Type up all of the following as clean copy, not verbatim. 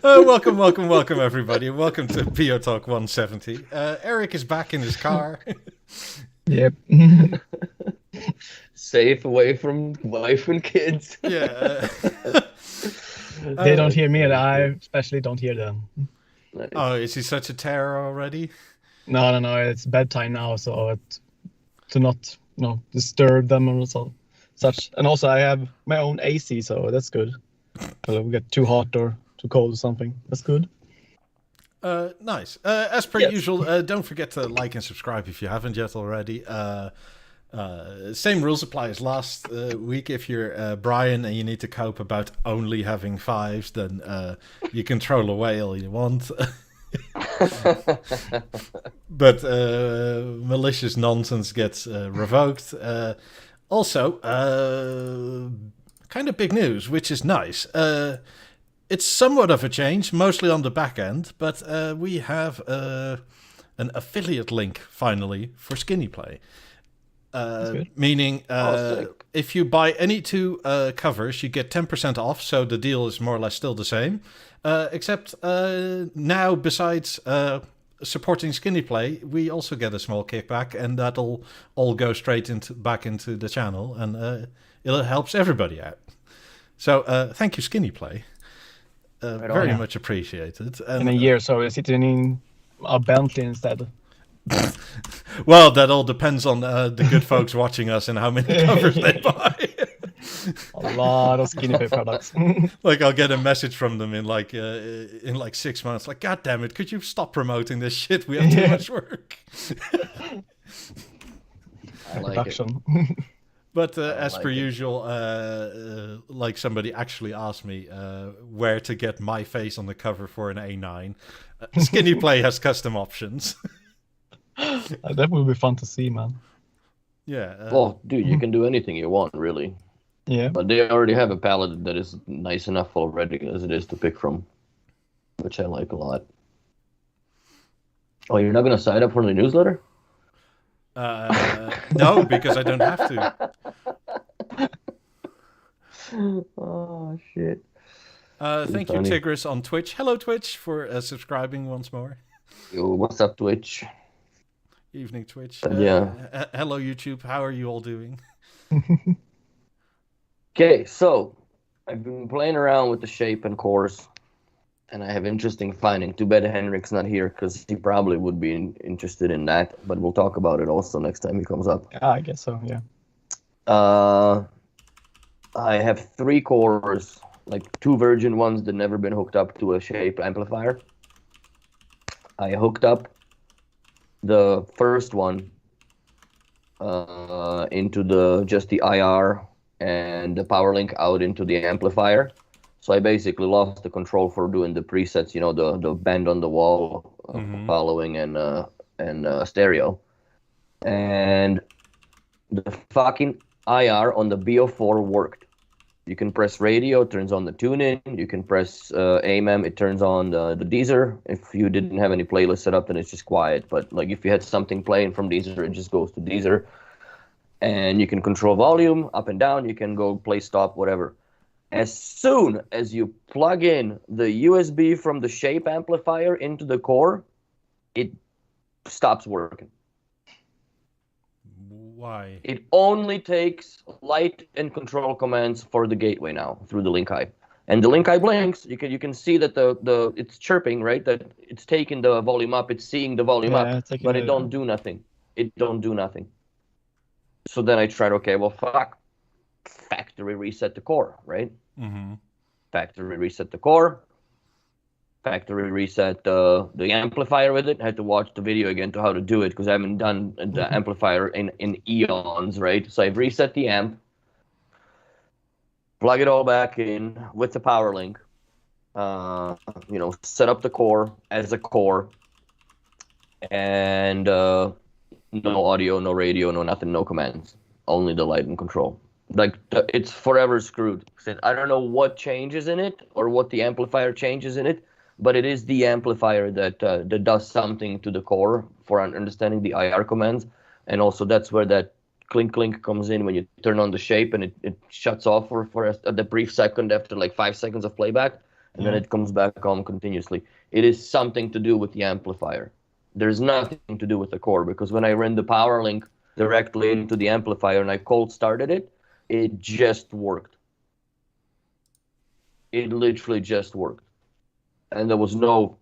Welcome, everybody. Welcome to BeoTalk 170. Eric is back in his car. Yep. Safe away from wife and kids. Yeah. They don't hear me, and I especially don't hear them. Nice. Oh, is he such a terror already? No. It's bedtime now, so to not disturb them or such. And also, I have my own AC, so that's good. So if we get too hot or too cold or something, that's good. Nice. As per usual, don't forget to like and subscribe if you haven't yet already. Same rules apply as last week. If you're Brian and you need to cope about only having 5s, then you can troll away all you want. But malicious nonsense gets revoked. Also, kind of big news, which is nice. It's somewhat of a change, mostly on the back end, but we have an affiliate link finally for Skiniplay. Meaning, if you buy any 2 covers, you get 10% off. So the deal is more or less still the same, except now, besides supporting Skiniplay, we also get a small kickback, and that'll all go straight back into the channel, and it helps everybody out. So thank you, Skiniplay. Very much appreciated. And, in a year, so we're sitting in a Bentley instead. Well, that all depends on the good folks watching us and how many covers they buy. A lot of Skiniplay products. Like, I'll get a message from them in like 6 months. Like, God damn it, could you stop promoting this shit? We have too much work. I like it. But as per usual, like somebody actually asked me where to get my face on the cover for an A9. Skiniplay has custom options. That would be fun to see, man. Yeah. Well, dude, you can do anything you want, really. Yeah. But they already have a palette that is nice enough already as it is to pick from, which I like a lot. Oh, you're not going to sign up for the newsletter? No, because I don't have to. Oh, shit. Thank you, Tigris, on Twitch. Hello, Twitch, for subscribing once more. Yo, what's up, Twitch? Evening, Twitch. Yeah. Hello, YouTube. How are you all doing? Okay, so I've been playing around with the shape and cores, and I have interesting finding. Too bad Henrik's not here, because he probably would be interested in that, but we'll talk about it also next time he comes up. Yeah, I guess so, yeah. I have 3 cores, like 2 virgin ones that never been hooked up to a shape amplifier. I hooked up the first one into just the IR and the power link out into the amplifier. So I basically lost the control for doing the presets, the bend on the wall, following and stereo. And the fucking IR on the BO4 worked. You can press radio, it turns on the tune-in. You can press AMM, it turns on the Deezer. If you didn't have any playlist set up, then it's just quiet. But like if you had something playing from Deezer, it just goes to Deezer. And you can control volume up and down. You can go play, stop, whatever. As soon as you plug in the USB from the shape amplifier into the core, it stops working. Why? It only takes light and control commands for the gateway now through the link eye. And the link eye blinks. You can see that the it's chirping, right? That it's taking the volume up, it's seeing the volume up, but it don't do nothing. It don't do nothing. So then I tried, okay, well, fuck. Factory reset the core, right? Mm-hmm. Factory reset the core. Factory reset the amplifier with it. I had to watch the video again to how to do it because I haven't done the amplifier in eons, right? So I've reset the amp, plug it all back in with the power link, set up the core as a core, and no audio, no radio, no nothing, no commands, only the light and control. Like, it's forever screwed. I don't know what changes in it or what the amplifier changes in it, but it is the amplifier that does something to the core for understanding the IR commands. And also that's where that clink clink comes in when you turn on the shape and it shuts off for the brief second after like 5 seconds of playback. and then it comes back on continuously. It is something to do with the amplifier. There's nothing to do with the core, because when I ran the power link directly into the amplifier and I cold started it, it just worked. It literally just worked. And there was no,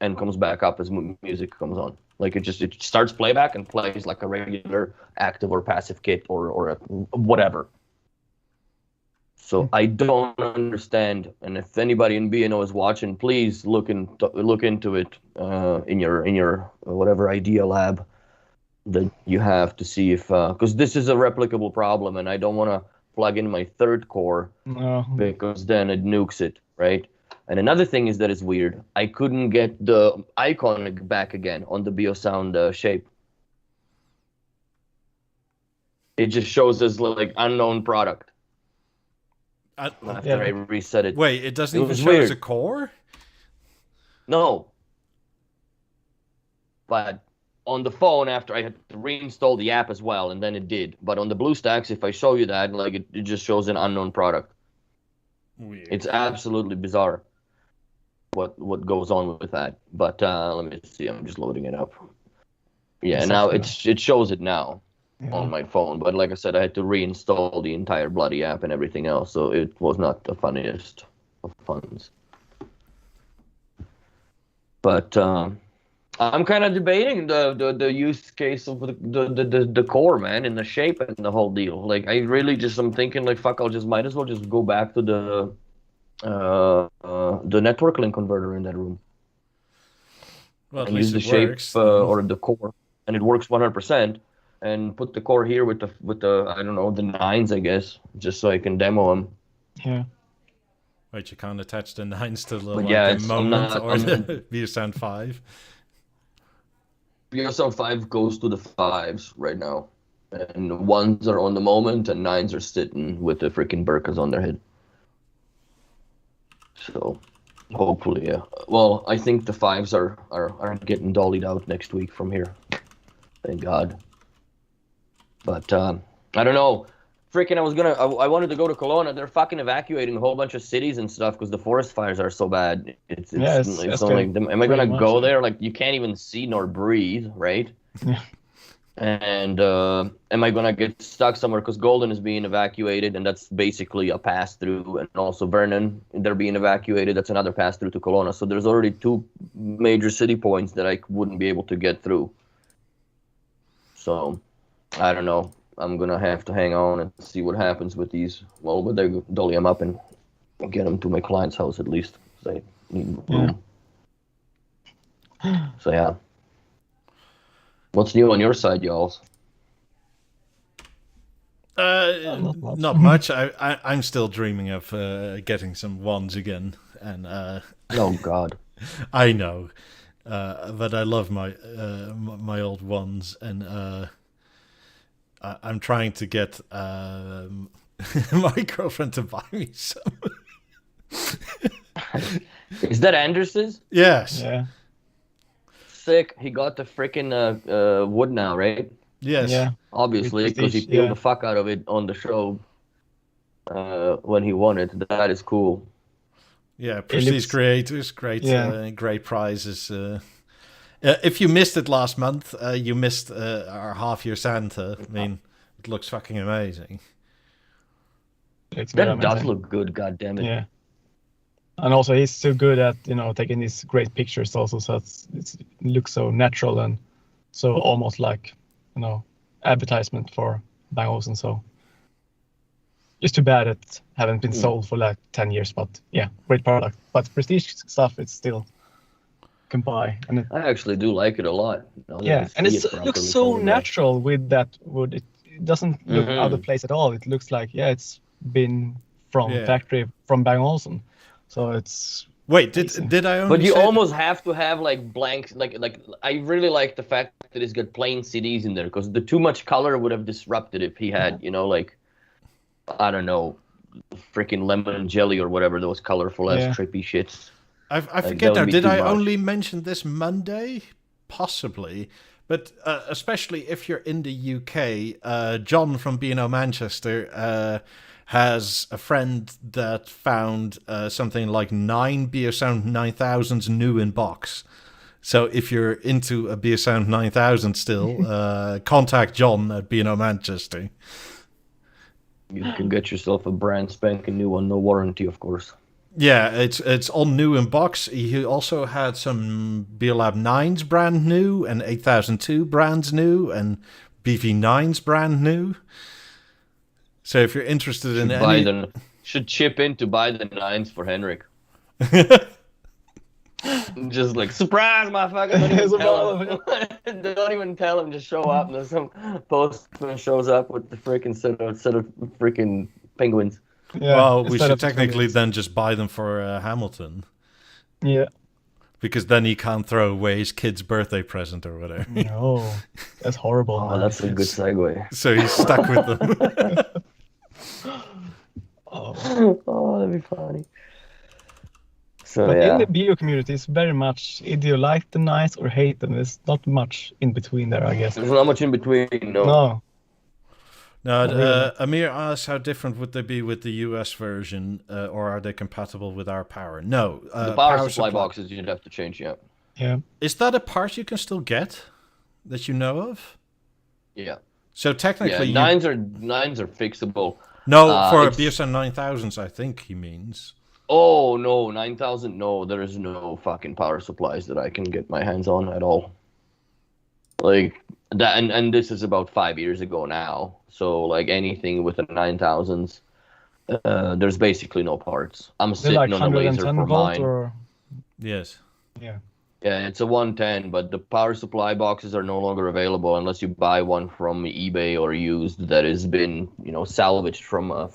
and comes back up as music comes on. Like it starts playback and plays like a regular active or passive kit or whatever. So I don't understand, and if anybody in B&O is watching, please look into it in your whatever idea lab that you have to see if, because this is a replicable problem, and I don't want to plug in my third core because then it nukes it, right? And another thing is that it's weird. I couldn't get the icon back again on the BeoSound shape. It just shows as like unknown product. After I reset it. Wait, it doesn't even show as a core? No. But on the phone, after I had to reinstall the app as well, and then it did. But on the BlueStacks, if I show you that, like it just shows an unknown product. Weird. It's absolutely bizarre what goes on with that. But let me see. I'm just loading it up. Yeah, now it shows it now. On my phone, but like I said, I had to reinstall the entire bloody app and everything else, so it was not the funniest of funs. But I'm kind of debating the use case of the core, man, and the shape and the whole deal. Like I really I'm thinking like fuck, might as well just go back to the network link converter in that room. Well, and use the shape or the core, and it works 100%. And put the core here with the I don't know, the 9s, I guess, just so I can demo them. Yeah. Wait, you can't attach the 9s to the moment or the BeoSound 5? BeoSound 5 goes to the 5s right now. And 1s are on the moment and 9s are sitting with the freaking burkas on their head. So hopefully, yeah. Well, I think the 5s are getting dollied out next week from here. Thank God. But I don't know. Freaking, I wanted to go to Kelowna. They're fucking evacuating a whole bunch of cities and stuff because the forest fires are so bad. It's like, am I gonna go there? Like, you can't even see nor breathe, right? Yeah. And am I gonna get stuck somewhere? Because Golden is being evacuated, and that's basically a pass through. And also Vernon, they're being evacuated. That's another pass through to Kelowna. So there's already 2 major city points that I wouldn't be able to get through. So I don't know. I'm going to have to hang on and see what happens with these. Well, but they dolly them up and get them to my client's house at least. Because I need room. Yeah. So, yeah. What's new on your side, y'all? Not much. I'm still dreaming of getting some wands again. And oh, God. I know. But I love my old wands. And I'm trying to get my girlfriend to buy me some. Is that Anders's? Yes. Yeah. Sick. He got the freaking wood now, right? Yes. Yeah. Obviously, because he peeled the fuck out of it on the show when he won it. That is cool. Yeah, Prestige Creators, great prizes. If you missed it last month, you missed our half-year Santa. I mean, it looks fucking amazing. That does look good, goddammit. Yeah. And also, he's so good at, taking these great pictures also, so it looks so natural and so almost like, advertisement for Bang Olufsen. So it's too bad it haven't been sold for like 10 years, but yeah, great product. But Prestige stuff, it's still can buy. And I actually do like it a lot. Yeah, and it looks so natural with that wood. It doesn't look out of place at all. It looks like, it's been from factory from Bang Olufsen. So it's... Wait, did I only But you almost have to have like blanks, like I really like the fact that it's got plain CDs in there, because the too much color would have disrupted if he had, like, I don't know, freaking lemon jelly or whatever, those colorful ass trippy shits. I forget now, did I only mention this Monday? Possibly. But especially if you're in the UK, John from B&O Manchester has a friend that found something like 9 BeoSound 9000s new in box. So if you're into a BeoSound 9000 still, contact John at B&O Manchester. You can get yourself a brand spanking new one, no warranty, of course. Yeah, it's all new in box. He also had some BeoLab 9s brand new, and 8002 brands new, and BV9s brand new. So if you're interested in any... Should chip in to buy the 9s for Henrik. Just like, surprise, motherfucker! Don't even tell him. Just show up, and then some postman shows up with the freaking set of freaking penguins. Yeah, well, we should technically then just buy them for Hamilton. Yeah. Because then he can't throw away his kid's birthday present or whatever. No, that's horrible. Oh, that's a good segue. So he's stuck with them. Oh, that'd be funny. So, but in the Beo community, it's very much either you like the 9s or hate them. There's not much in between there, I guess. There's not much in between, no. No, Amir asks how different would they be with the US version, or are they compatible with our power? No. The power supply boxes you'd have to change, yeah. Yeah. Is that a part you can still get that you know of? Yeah. So technically, yeah, nines are fixable. No, for BeoSound 9000s, I think he means. Oh no, 9000. No, there is no fucking power supplies that I can get my hands on at all. Like that, and this is about 5 years ago now. So like anything with the 9000s, there's basically no parts. I'm sitting like on a laser for mine. Or... Yes. Yeah. Yeah, it's a 110, but the power supply boxes are no longer available unless you buy one from eBay or used that has been, salvaged from a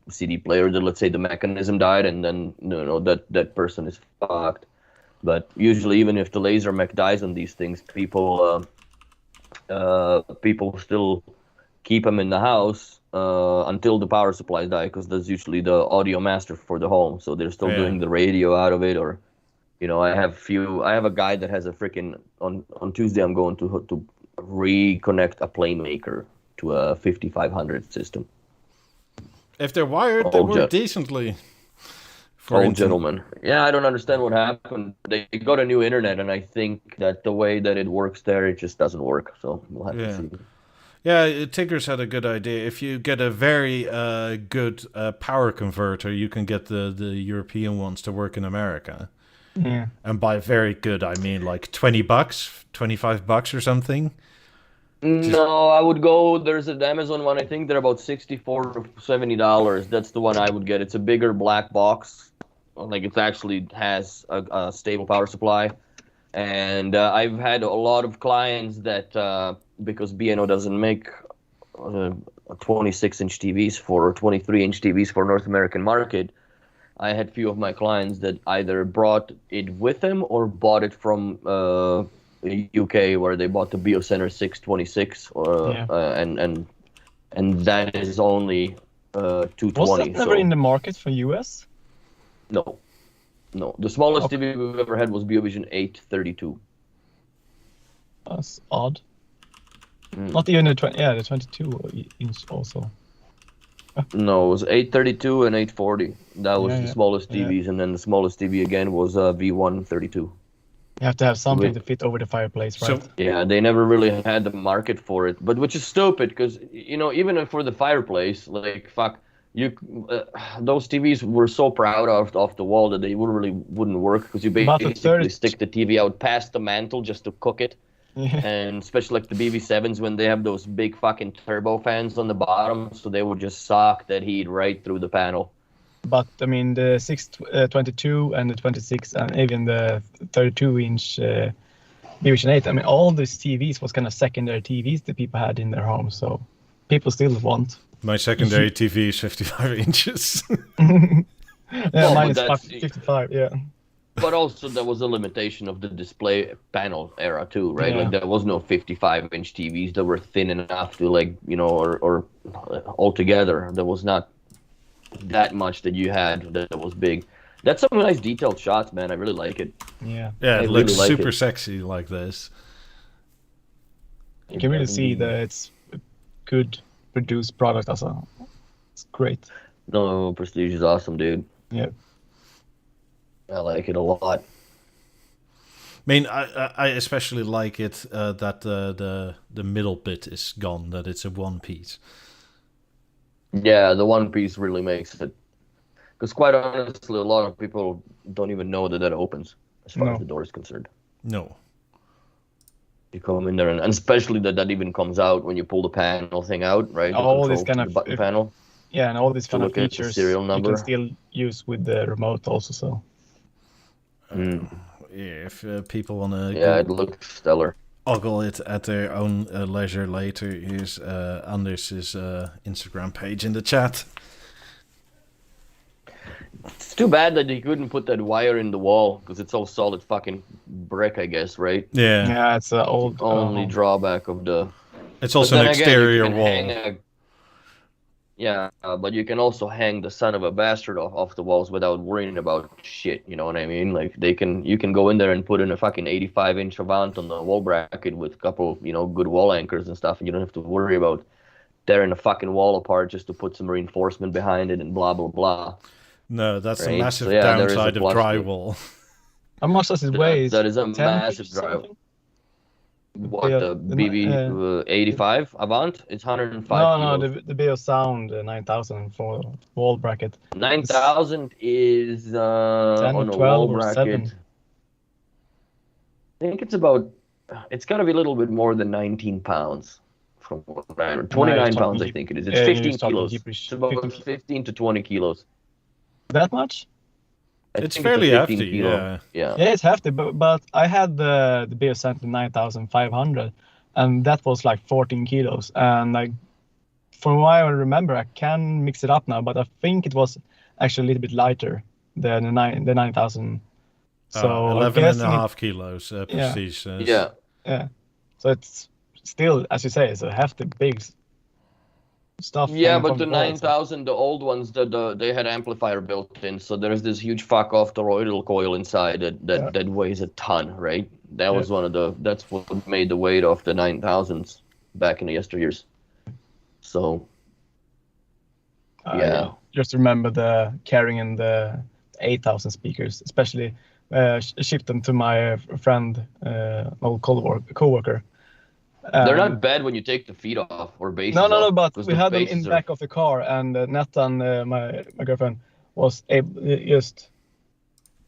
CD player that, let's say, the mechanism died, and then that person is fucked. But usually, even if the laser mech dies on these things, people still keep them in the house until the power supplies die, because that's usually the audio master for the home. So they're still doing the radio out of it, or I have a guy that has a freaking on Tuesday. I'm going to reconnect a Playmaker to a 5500 system. If they're wired, they work decently. Old gentlemen. Yeah, I don't understand what happened. They got a new internet, and I think that the way that it works there, it just doesn't work. So we'll have to see. Yeah, Tigger's had a good idea. If you get a very good power converter, you can get the European ones to work in America. Yeah. And by very good, I mean like $20, $25 or something. No, I would go. There's an Amazon one. I think they're about $64 to $70. That's the one I would get. It's a bigger black box. Like it actually has a stable power supply. And I've had a lot of clients that because B&O doesn't make 26-inch TVs or 23-inch TVs for North American market. I had few of my clients that either brought it with them or bought it from UK, where they bought the BeoCenter 626, and that is only 220. Was that never in the market for US? No. The smallest TV we've ever had was BeoVision 832. That's odd. Not even the 22 inch also. No, it was 832 and 840. That was the smallest TVs, and then the smallest TV again was V132. You have to have something to fit over the fireplace, right? So, yeah, they never really had the market for it, but which is stupid, because even for the fireplace, like fuck, those TVs were so proud off the wall that they wouldn't work, because you basically stick the TV out past the mantle just to cook it. Yeah. And especially like the BV7s, when they have those big fucking turbo fans on the bottom, so they would just suck that heat right through the panel. But I mean, the 622 and the 26 and even the 32-inch BeoVision 8, I mean, all these TVs was kind of secondary TVs that people had in their homes, so people still want. My secondary TV is 55 inches. Mine is 55, yeah. But also there was a limitation of the display panel era too, right? Yeah. Like there was no 55-inch TVs that were thin enough to or altogether there was not that much that you had that was big. That's some nice detailed shots, man. I really like it. Yeah, it looks super sexy like this. You can really see that it's a good produced product. Also, it's great. No, Prestige is awesome, dude. Yeah. I like it a lot. I mean, I especially like it that the middle bit is gone, that it's a one piece. Yeah, the one piece really makes it. Because quite honestly, a lot of people don't even know that opens as far as the door is concerned. No. You come in there, and especially that even comes out when you pull the panel thing out, right? All this kind of button panel. Yeah, and all these kind of look at the features serial you number. can still use with the remote also. So. Yeah, if people want to. Yeah, it looks stellar. Ogle it at their own leisure later. Here's Anders' Instagram page in the chat. It's too bad that they couldn't put that wire in the wall because it's all solid fucking brick, I guess, right? Yeah. Yeah, it's an old. Only drawback of the. It's also an exterior wall. But you can also hang the son of a bastard off the walls without worrying about shit. You know what I mean? Like you can go in there and put in a fucking 85-inch Avant on the wall bracket with a couple, good wall anchors and stuff, and you don't have to worry about tearing the fucking wall apart just to put some reinforcement behind it and blah blah blah. No, that's right? a massive downside of drywall. How much does it weigh? That is a massive drywall. What, the BB 85 Avant? It's 105 No, kilos. the Beo Sound 9000 for wall bracket. 9,000 is 10 on or a 12 wall or bracket. 7. I think it's got to be a little bit more than 19 pounds. From what I remember. 29 pounds, I think it is. It's 15 kilos. It's about 15 to 20 kilos. That much? It's fairly hefty, yeah. Yeah, it's hefty, but I had the Beo Sound 9500, and that was like 14 kilos. And like, from what I remember, I can mix it up now, but I think it was actually a little bit lighter than the 9000. So 11 and a half kilos, Prestige. Yeah. So it's still, as you say, it's a hefty, big stuff. Yeah, but the 9000, the old ones, they had amplifier built in, so there's this huge fuck off toroidal coil inside that weighs a ton, right? That was that's what made the weight of the 9000s back in the yesteryears. So just remember the carrying in the 8000 speakers, especially shipped them to my friend, old co-worker. They're not bad when you take the feet off or bases. No, but we had them in the back of the car, and Nathan, my girlfriend, was able just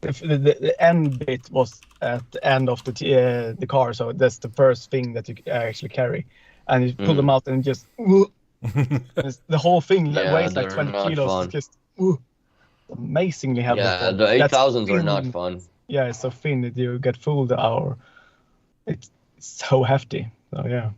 the end bit was at the end of the car, so that's the first thing that you actually carry, and you pull them out and just the whole thing weighs like 20 kilos. Fun. It's just amazingly heavy. Yeah, the 8000s are not fun. Yeah, it's so thin that you get fooled, or it's so hefty. So yeah.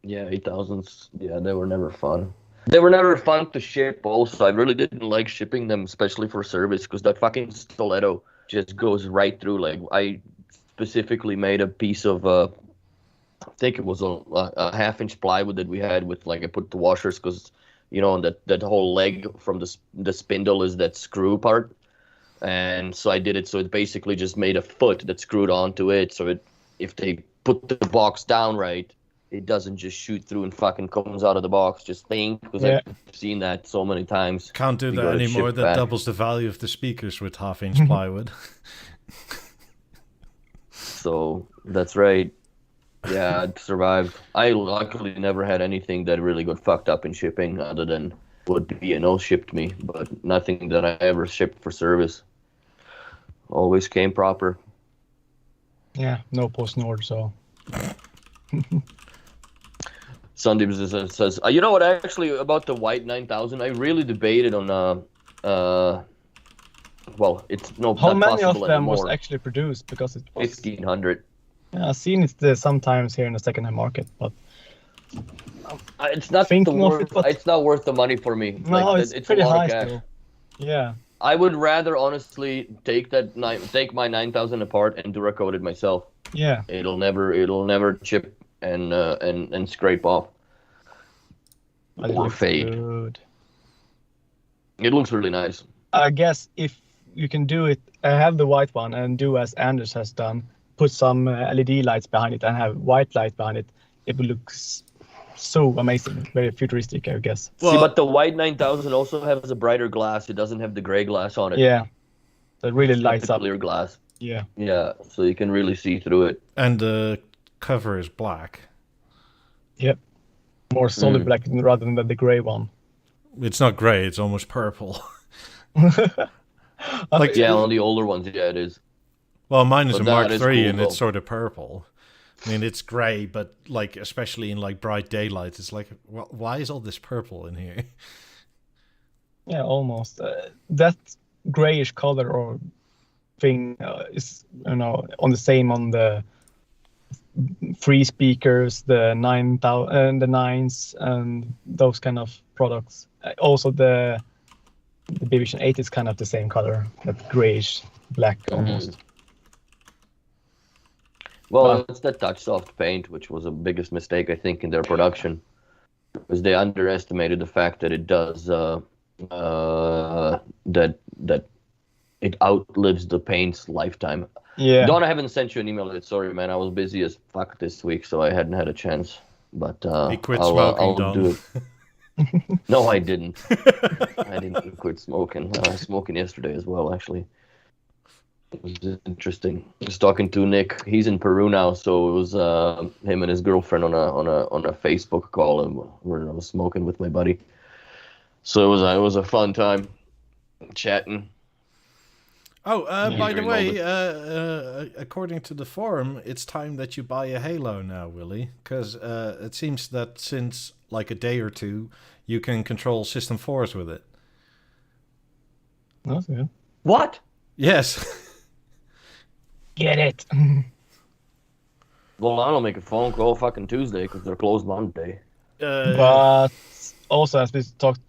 Yeah, 8000s. Yeah, they were never fun. They were never fun to ship. Also, I really didn't like shipping them, especially for service, because that fucking stiletto just goes right through. Like, I specifically made a piece of, I think it was a half-inch plywood that we had with, like, I put the washers, because that whole leg from the spindle is that screw part. And so I did it so it basically just made a foot that screwed onto it, so if they put the box down right, it doesn't just shoot through and fucking comes out of the box just think, because I've seen that so many times. Can't do that anymore. That doubles the value of the speakers with half-inch plywood. So that's right. Yeah, it survived. I luckily never had anything that really got fucked up in shipping, other than what B&O shipped me, but nothing that I ever shipped for service. Always came proper. Yeah, no post-nord, so. Sandeep says, you know what, actually, about the white 9000, I really debated on, well, it's no How not many of possible them anymore. was actually produced? Because it was 1,500. Yeah, I've seen it sometimes here in the second-hand market, but it's not it's not worth the money for me. No, like, it's pretty a lot high of cash. still. Yeah. I would rather honestly take my 9000 apart and Duracoat it myself. Yeah. It'll never chip and scrape off or fade. Good. It looks really nice. I guess if you can do it, I have the white one and do as Anders has done, put some LED lights behind it and have white light behind it. It will look so amazing, very futuristic, I guess. See, but the white 9000 also has a brighter glass. It doesn't have the gray glass on it. Yeah, it really It's got lights the up. clear glass. Yeah. Yeah, so you can really see through it. And the cover is black. Yep. More solid black rather than the gray one. It's not gray, it's almost purple. Like, Yeah, on the older ones, yeah, it is. Well, mine is But a that Mark is III, cool, and though. it's sort of purple. I mean, it's gray, but like, especially in like bright daylight, it's like, why is all this purple in here? Yeah, almost. That grayish color or thing is, on the same on the free speakers, the 9000 and the 9s and those kind of products. Also, the Vision 8 is kind of the same color, that grayish black almost. Well, it's that touch soft paint, which was the biggest mistake I think in their production, because they underestimated the fact that it does that it outlives the paint's lifetime. Yeah. Don, I haven't sent you an email yet. Sorry, man. I was busy as fuck this week, so I hadn't had a chance. But He quit I'll smoking, Don. do it. No, I didn't. I didn't quit smoking. I was smoking yesterday as well, actually. It was interesting. I was talking to Nick. He's in Peru now, so it was him and his girlfriend on a Facebook call, and where I was smoking with my buddy. So it was a fun time chatting. Oh, by the Hearing way, all according to the forum, it's time that you buy a Halo now, Willie, because it seems that since like a day or two, you can control System 4s with it. That's good. What? Yes. Get it. Well, I'll make a phone call fucking Tuesday because they're closed Monday. But also, as we talked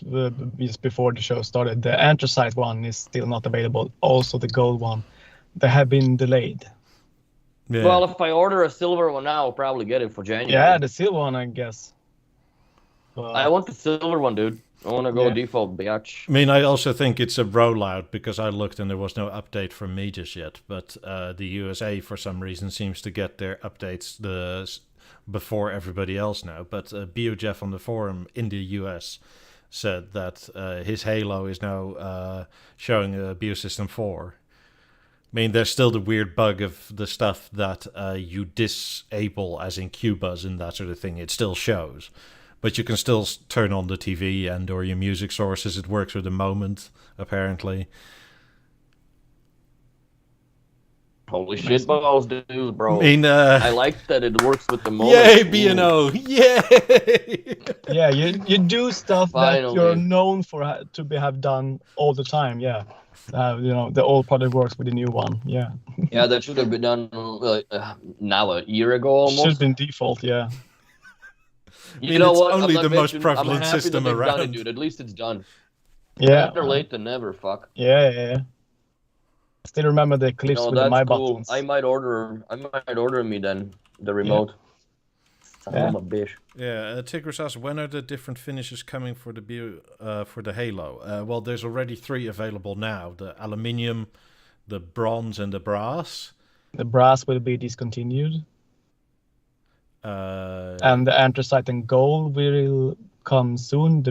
just before the show started, the anthracite one is still not available. Also, the gold one, they have been delayed. Yeah. Well, if I order a silver one now, I'll probably get it for January. Yeah, the silver one, I guess. But I want the silver one, dude. I want to go Yeah. default, biatch. I mean, I also think it's a rollout because I looked and there was no update from me just yet. But the USA, for some reason, seems to get their updates before everybody else now. But BeoJeff on the forum in the US said that his Halo is now showing a BeoSystem 4. I mean, there's still the weird bug of the stuff that you disable, as in QBuzz and that sort of thing. It still shows. But you can still turn on the TV and or your music sources. It works with the moment, apparently. Holy shit balls, dude, bro. I mean, I like that it works with the moment. yay, Ooh. B&O! Yay! yeah, you do stuff that Finally. you're known for have done all the time. Yeah, the old product works with the new one. Yeah, Yeah, that should have been done now a year ago almost. should have been default. Yeah, You mean, know it's what? only I'm not the most bitching. prevalent I'm happy system that they've done around. it, dude. At least it's done. yeah, Better late than never. Fuck. yeah. Still remember the clips No, with the that's my cool. buttons. I might order me then the remote. Son Yeah. of a bitch. Yeah, Tigris asks, when are the different finishes coming for the Halo? Well, there's already 3 available now. The aluminium, the bronze, and the brass. The brass will be discontinued, and the anthracite and gold will come soon.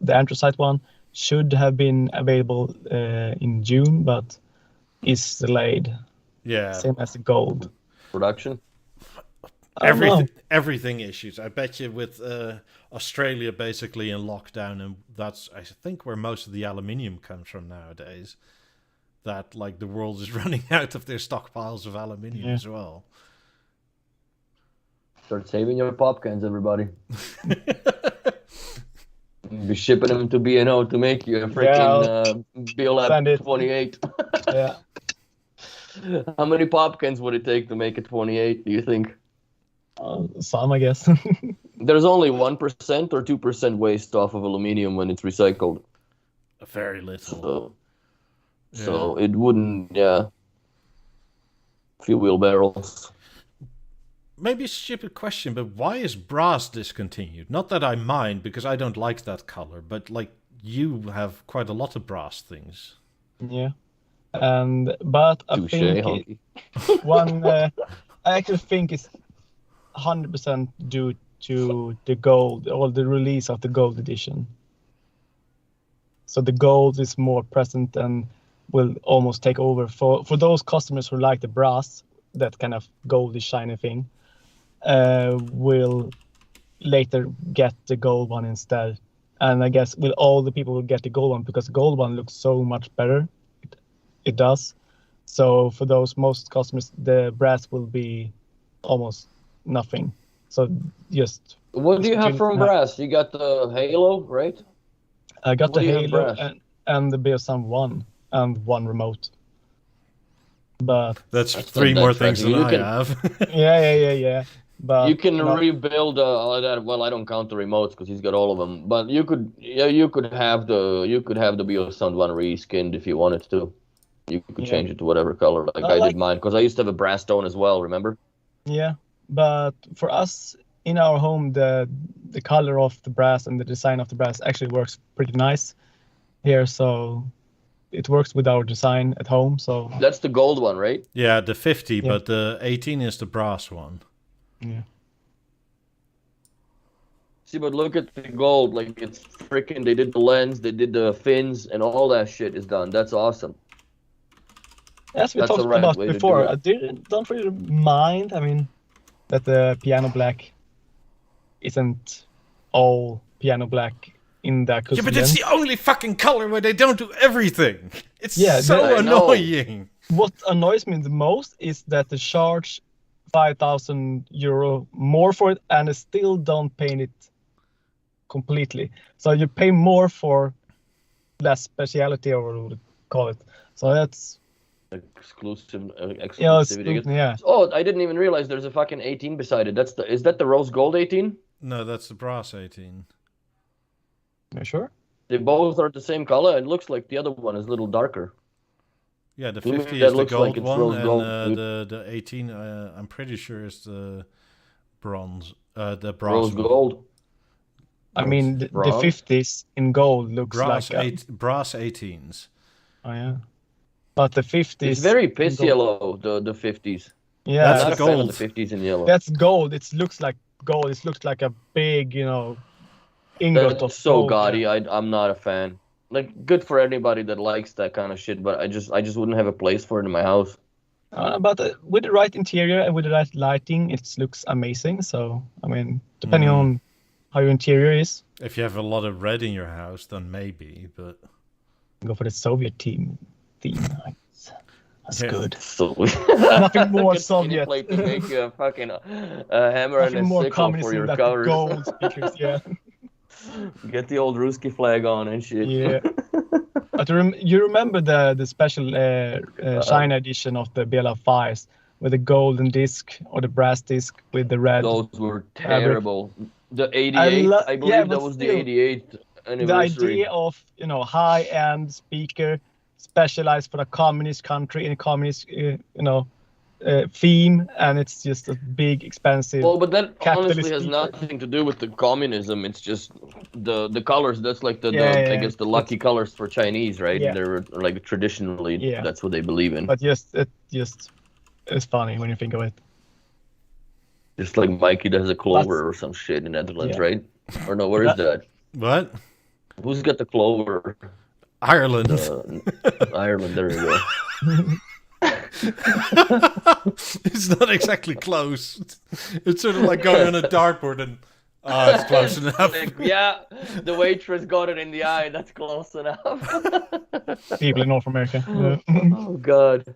The anthracite one should have been available in June, but is delayed. Yeah. Same as the gold. Production. Everything issues. I bet you with Australia basically in lockdown, and that's, I think, where most of the aluminium comes from nowadays. That, like, the world is running out of their stockpiles of aluminium as well. Start saving your pop cans, everybody. Be shipping them to B&O to make you a freaking send it. BioLab 28. Yeah. How many pop cans would it take to make a 28, do you think? Some, I guess. There's only 1% or 2% waste off of aluminum when it's recycled. Very little. So it wouldn't, few wheelbarrows. Maybe a stupid question, but why is brass discontinued? Not that I mind, because I don't like that color, but, like, you have quite a lot of brass things. Yeah. But I Touche, think honky. one, I actually think it's 100% due to the gold or the release of the gold edition. So the gold is more present and will almost take over for those customers who like the brass, that kind of goldy shiny thing, will later get the gold one instead. And I guess with all the people will get the gold one because the gold one looks so much better. It does. So for those most customers, the brass will be almost nothing. So just... What do you have from brass? You got the Halo, right? I got the Halo and the BeoSound 1 and one remote. But that's three more things than I have. yeah. But you can rebuild all that. Well, I don't count the remotes because he's got all of them. But you could have the BeoSound 1 reskinned if you wanted to. You could change it to whatever color, like I did mine, because I used to have a brass tone as well. Remember? Yeah, but for us in our home, the color of the brass and the design of the brass actually works pretty nice here. So it works with our design at home. So that's the gold one, right? Yeah, the 50, but the 18 is the brass one. Yeah. See, but look at the gold. Like, it's freaking. They did the lens, they did the fins, and all that shit is done. That's awesome. As we talked about before, I don't really mind. I mean, that the piano black isn't all piano black in the custom. Yeah, but it's the only fucking color where they don't do everything. It's so annoying. What annoys me the most is that they charge €5,000 more for it, and they still don't paint it completely. So you pay more for less speciality, or what we would call it. So that's exclusivity. Yeah. Oh, I didn't even realize there's a fucking 18 beside it. Is that the rose gold 18? No, that's the brass 18. You sure? They both are the same color. It looks like the other one is a little darker. Yeah, the 50 is the gold one, and the 18, I'm pretty sure is the bronze, the brass rose gold. I mean, the 50s in gold looks brass like brass 18s. Oh yeah, but the 50s. It's very piss yellow. The 50s. Yeah, that's the gold. The 50s in yellow. That's gold. It looks like gold. It looks like a big, ingot of so gold. gaudy. I'm not a fan. Like, good for anybody that likes that kind of shit, but I just wouldn't have a place for it in my house. But with the right interior and with the right lighting, it looks amazing. So, I mean, depending on how your interior is. If you have a lot of red in your house, then maybe, but... Go for the Soviet theme. That's good. So nothing more Soviet. Skiniplay to make you a fucking hammer and a sickle for your covers. Gold speakers, yeah. Get the old Ruski flag on and shit. Yeah. But you remember the special China edition of the BeoTalk with the golden disc or the brass disc with the red. Those were terrible. The 88, I believe that was the 88 anniversary. The idea of high-end speaker specialized for a communist country in a communist theme, and it's just a big expensive. Well, but that honestly has speaker. nothing to do with the communism. It's just the colors. That's like I guess the lucky colors for Chinese, right? Yeah. They're like traditionally that's what they believe in. But it's funny when you think of it. Just like Mikey does a clover or some shit in Netherlands, right? Or no, where is that? What? Who's got the clover? Ireland. Ireland, there you go. It's not exactly close. It's sort of like going on a dartboard and it's close enough. Yeah, the waitress got it in the eye. That's close enough. People in North America. Oh God.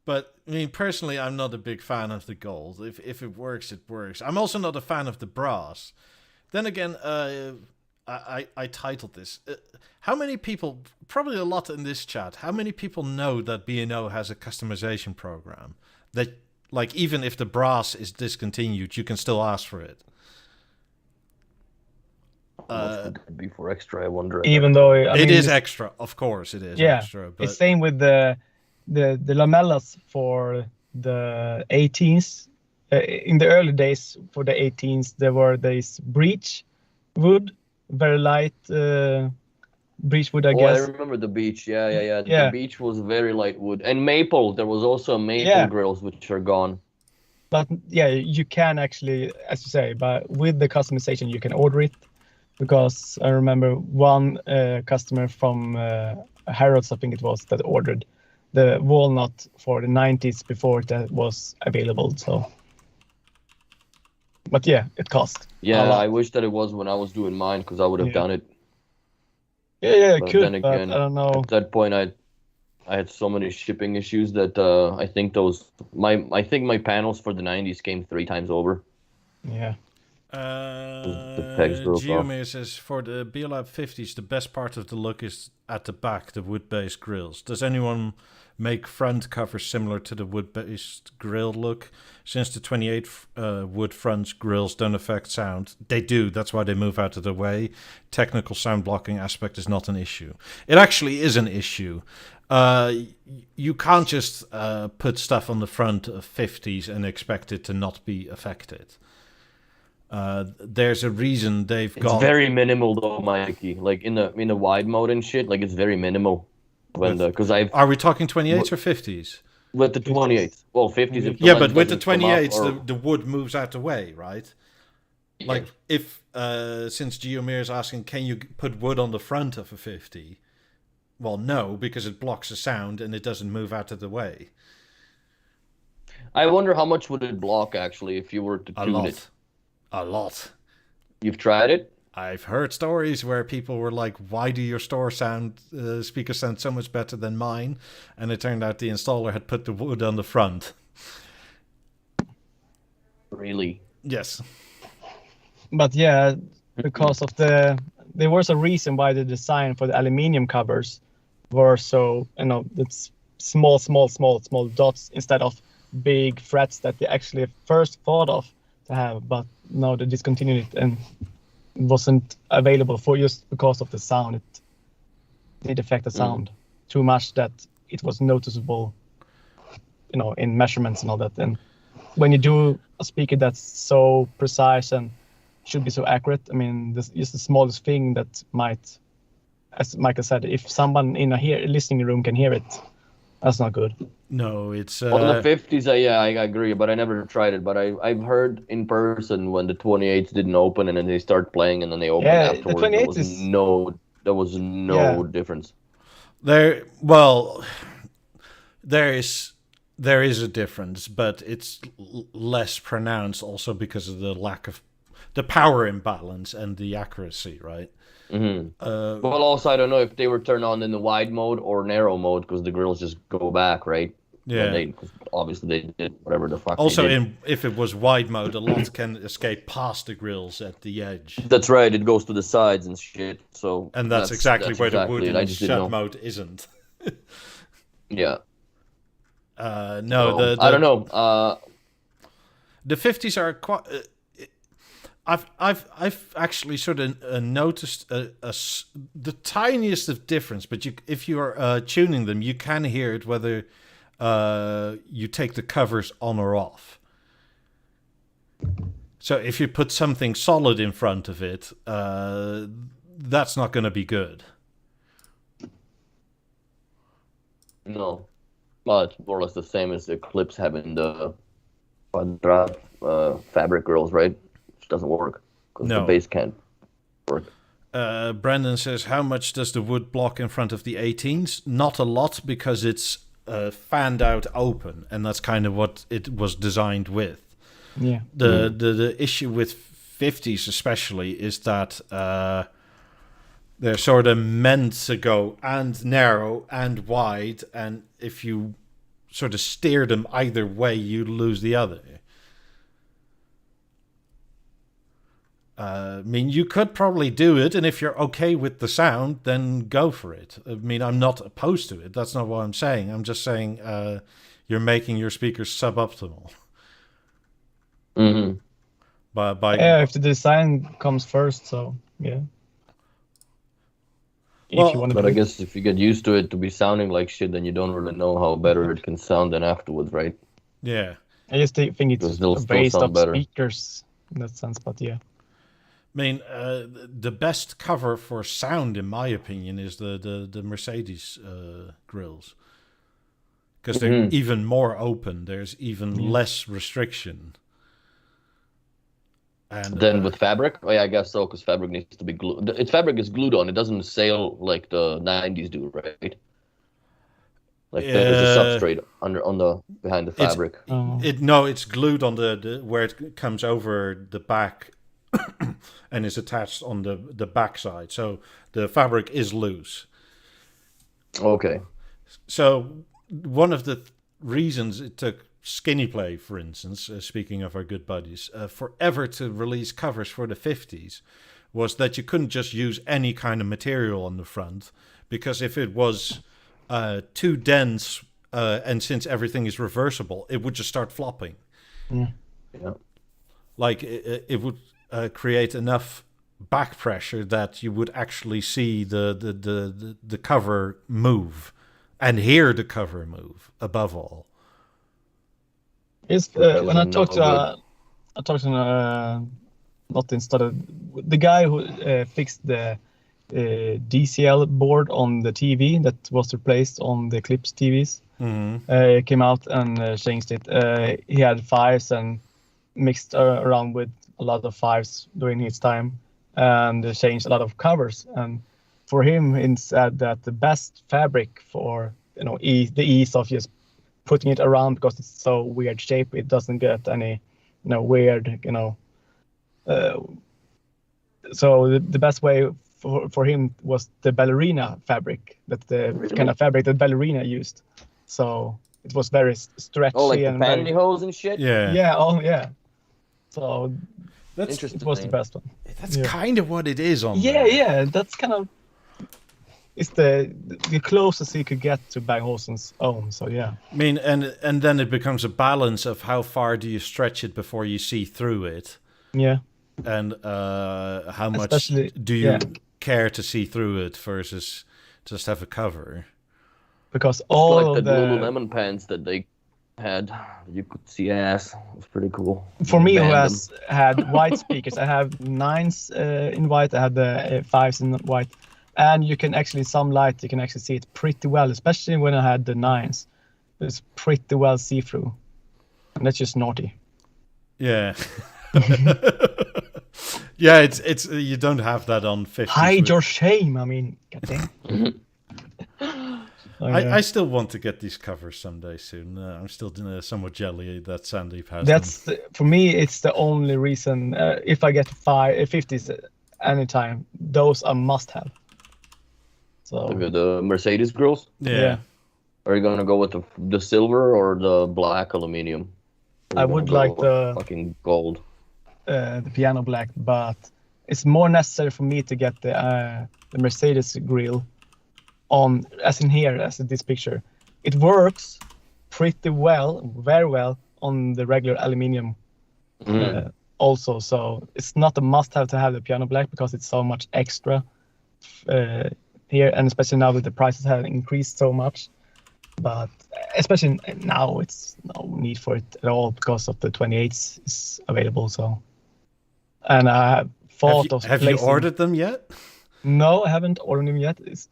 But I mean, personally, I'm not a big fan of the gold. If it works, it works. I'm also not a fan of the brass. Then again, I titled this. How many people, probably a lot in this chat, how many people know that B&O has a customization program? That, like, even if the brass is discontinued, you can still ask for it. What would that be for extra, I wonder. Even though it is extra, of course it is extra. But it's same with the lamellas for the 18s. In the early days for the 18s, there were this breech wood, very light breech wood, I guess. I remember the beech. Yeah. The beech was very light wood. And maple. There was also maple grills, which are gone. But yeah, you can actually, as you say, but with the customization, you can order it. Because I remember one customer from Harrods, I think it was, that ordered the walnut for the 90s before that was available. So, but yeah, it cost a Yeah, lot. I wish that it was when I was doing mine because I would have Yeah. done it. Yeah, it But could, then but again, I don't know. at that point, I had so many shipping issues that I think my panels for the 90s came 3 times over. Yeah. The pegs broke off. Geomir says, for the BeoLab 50s, the best part of the look is at the back, the wood-based grills. Does anyone make front covers similar to the wood-based grill look? Since the 28 wood front grills don't affect sound, they do. That's why they move out of the way. Technical sound blocking aspect is not an issue. It actually is an issue. You can't just put stuff on the front of 50s and expect it to not be affected. There's a reason they've got. It's very minimal though, Mikey. Like in the wide mode and shit, like it's very minimal. Because Are we talking 28s or 50s? With the 28s. Well, 50s. If the Yeah, lens but with the doesn't come up 28s, the wood moves out the way, right? Yeah. Like if since Geomir is asking, can you put wood on the front of a 50? Well, no, because it blocks the sound and it doesn't move out of the way. I wonder how much would it block actually if you were to tune it. A lot. You've tried it? I've heard stories where people were like, why do your store speakers sound so much better than mine? And it turned out the installer had put the wood on the front. Really? Yes. But yeah, because of there was a reason why the design for the aluminium covers were so, it's small dots instead of big frets that they actually first thought of to have, but no, they discontinued it and it wasn't available for just because of the sound. It did affect the sound too much that it was noticeable, in measurements and all that. And when you do a speaker that's so precise and should be so accurate, I mean, this is the smallest thing that might, as Michael said, if someone in a listening room can hear it, that's not good. No, it's On the 50s, I agree, but I never tried it. But I've heard in person when the 28s didn't open and then they start playing and then they open afterwards. The 28s there was no difference. There is a difference, but it's less pronounced also because of the lack of the power imbalance and the accuracy, right? Mm-hmm. Well, also, I don't know if they were turned on in the wide mode or narrow mode because the grills just go back, right? Yeah. Obviously, they did whatever the fuck. Also, they did. if it was wide mode, a lot can escape past the grills at the edge. That's right. It goes to the sides and shit. So. And that's exactly where the wood in shut know. mode isn't. Yeah. No, so, I don't know. The 50s are quite. I've actually sort of noticed the tiniest of difference, but if you are tuning them, you can hear it whether you take the covers on or off. So if you put something solid in front of it, that's not going to be good. No, well, it's more or less the same as the clips having the quadrat fabric grills, right? Doesn't work because the base can't work. Brandon says, how much does the wood block in front of the 18s? Not a lot because it's fanned out open, and that's kind of what it was designed with. Yeah. The issue with 50s especially is that they're sort of meant to go and narrow and wide, and if you sort of steer them either way, you lose the other. I mean, you could probably do it, and if you're okay with the sound, then go for it. I mean, I'm not opposed to it. That's not what I'm saying. I'm just saying you're making your speakers suboptimal. Mm-hmm. If the design comes first, so yeah. But I guess if you get used to it to be sounding like shit, then you don't really know how better it can sound than afterwards, right? Yeah. I just think it's a waste of speakers in that sense, but yeah. I mean, the best cover for sound, in my opinion, is the Mercedes grills. because they're even more open. There's even less restriction. And then with fabric, oh yeah, I guess so, because fabric needs to be glued. Its fabric is glued on. It doesn't sail like the 90s do, right? Like there's a substrate behind the fabric. It's glued on the where it comes over the back and is attached on the back side. So the fabric is loose. Okay. So one of the reasons it took Skiniplay, for instance, speaking of our good buddies, forever to release covers for the 50s was that you couldn't just use any kind of material on the front, because if it was too dense, and since everything is reversible, it would just start flopping. Yeah. Like it would create enough back pressure that you would actually see the cover move and hear the cover move above all. Is when I talked to Martin started the guy who fixed the DCL board on the TV that was replaced on the Eclipse TVs. Came out and changed it. He had fives and mixed around with a lot of fives during his time, and changed a lot of covers. And for him, he said that the best fabric for the ease of just putting it around, because it's so weird shape, it doesn't get any weird so the best way for him was the ballerina fabric, kind of fabric that ballerina used. So it was very stretchy. Oh, like and the pantyhose and shit? Yeah. So that's interesting. It was the best one. That's kind of what it is on there. there. Yeah, that's kind of it's the closest he could get to Bang Olufsen's own. So yeah. I mean, and then it becomes a balance of how far do you stretch it before you see through it. Yeah. And how much do you care to see through it versus just have a cover? Because it's like the Lululemon pants that they had, you could see ass. It was pretty cool. For me, who has had white speakers, I have 9s in white. I have the 5s in white, and you can actually, in some light, you can actually see it pretty well. Especially when I had the 9s, it's pretty well see through, and that's just naughty. Yeah. Yeah, it's you don't have that on 50s. Hide your shame. I mean, goddamn. I still want to get these covers someday soon. I'm still somewhat jelly that Sandy passed. That's for me. It's the only reason. If I get 50s anytime, those are must-have. So the Mercedes grills. Yeah. Are you gonna go with the silver or the black aluminum? I would like the fucking gold. The piano black, but it's more necessary for me to get the Mercedes grill on, as in here, as in this picture. It works pretty well, very well, on the regular aluminium also. So it's not a must-have to have the piano black, because it's so much extra here, and especially now that the prices have increased so much. But especially now, it's no need for it at all, because of the 28s is available. So, and I have thought of have you ordered them yet? No, I haven't ordered them yet. It's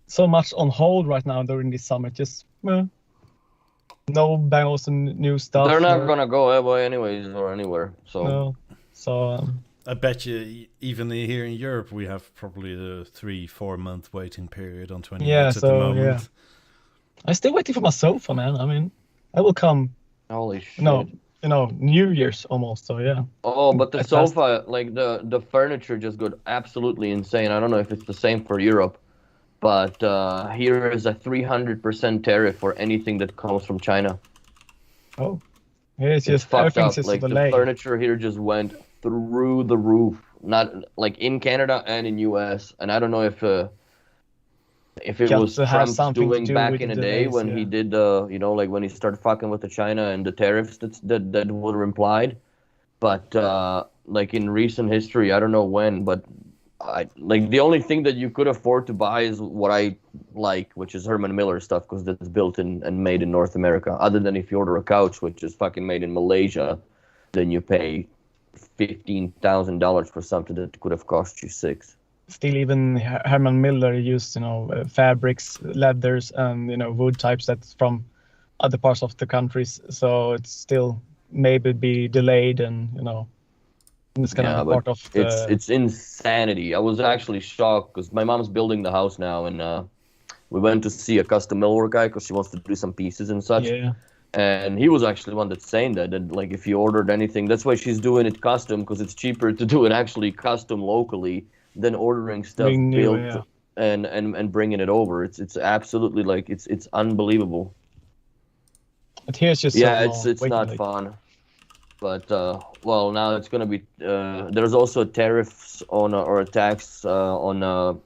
so much on hold right now during this summer. Just no Bang Olufsen new stuff. They're not gonna go away anyways or anywhere. So no. So I bet you even here in Europe we have probably a 3-4 month waiting period on 28s at the moment. Yeah. I'm still waiting for my sofa, man. I mean, I will come. Holy shit. No, New Year's almost. So yeah. Oh, but the sofa, like the furniture, just got absolutely insane. I don't know if it's the same for Europe, but here is a 300% tariff for anything that comes from China. Oh, yeah, it's just fucked up. Just like the furniture here just went through the roof. Not like in Canada and in US, and I don't know if it was Trump doing back in the day when he did like when he started fucking with the China and the tariffs that were implied, but like in recent history, I don't know when, but like the only thing that you could afford to buy is what I like, which is Herman Miller stuff, because that's built in and made in North America. Other than if you order a couch, which is fucking made in Malaysia, then you pay $15,000 for something that could have cost you $6,000. still even Herman Miller used, fabrics, leathers, and wood types that's from other parts of the countries. So it's still maybe be delayed, and it's kind of part of the. It's insanity. I was actually shocked because my mom's building the house now, and we went to see a custom millwork guy because she wants to do some pieces and such. Yeah. And he was actually one that's saying that like if you ordered anything, that's why she's doing it custom, because it's cheaper to do it actually custom locally than ordering stuff built and bringing it over. It's absolutely like it's unbelievable. But here's just it's not fun. But well, now it's gonna be there's also tariffs on or a tax on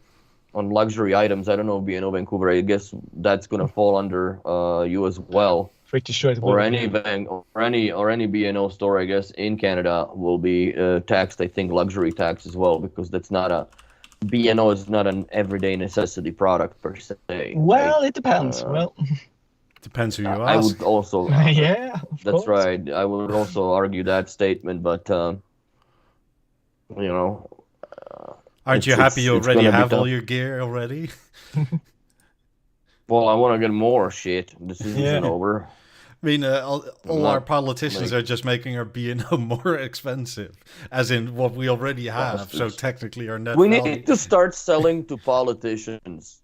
luxury items. I don't know, B&O Vancouver. I guess that's gonna fall under you as well. Pretty sure it will. Or any bank or any B&O store, I guess, in Canada will be taxed. I think luxury tax as well, because that's not a B&O is not an everyday necessity product per se. Well, it depends. Depends who you ask. I would also. Yeah, that's right. I would also argue that statement, but aren't you happy you already have all your gear already? Well, I want to get more shit. This isn't over. I mean, all our politicians are just making our B&O more expensive, as in what we already have. So technically, our net we value... need to start selling to politicians.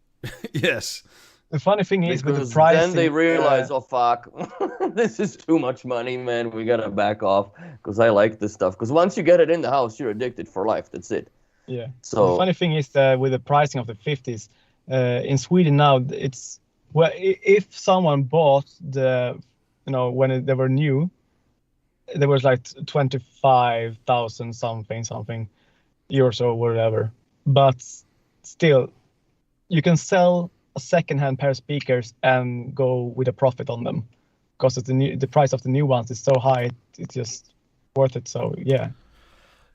Yes. The funny thing is, because with the pricing, then they realize, oh fuck, this is too much money, man. We gotta back off because I like this stuff. Because once you get it in the house, you're addicted for life. That's it. Yeah. So the funny thing is that with the pricing of the 50s in Sweden now, it's if someone bought the when they were new, there was like 25,000 something euros or whatever. But still, you can sell a second-hand pair of speakers and go with a profit on them, because the price of the new ones is so high, it's just worth it. So yeah.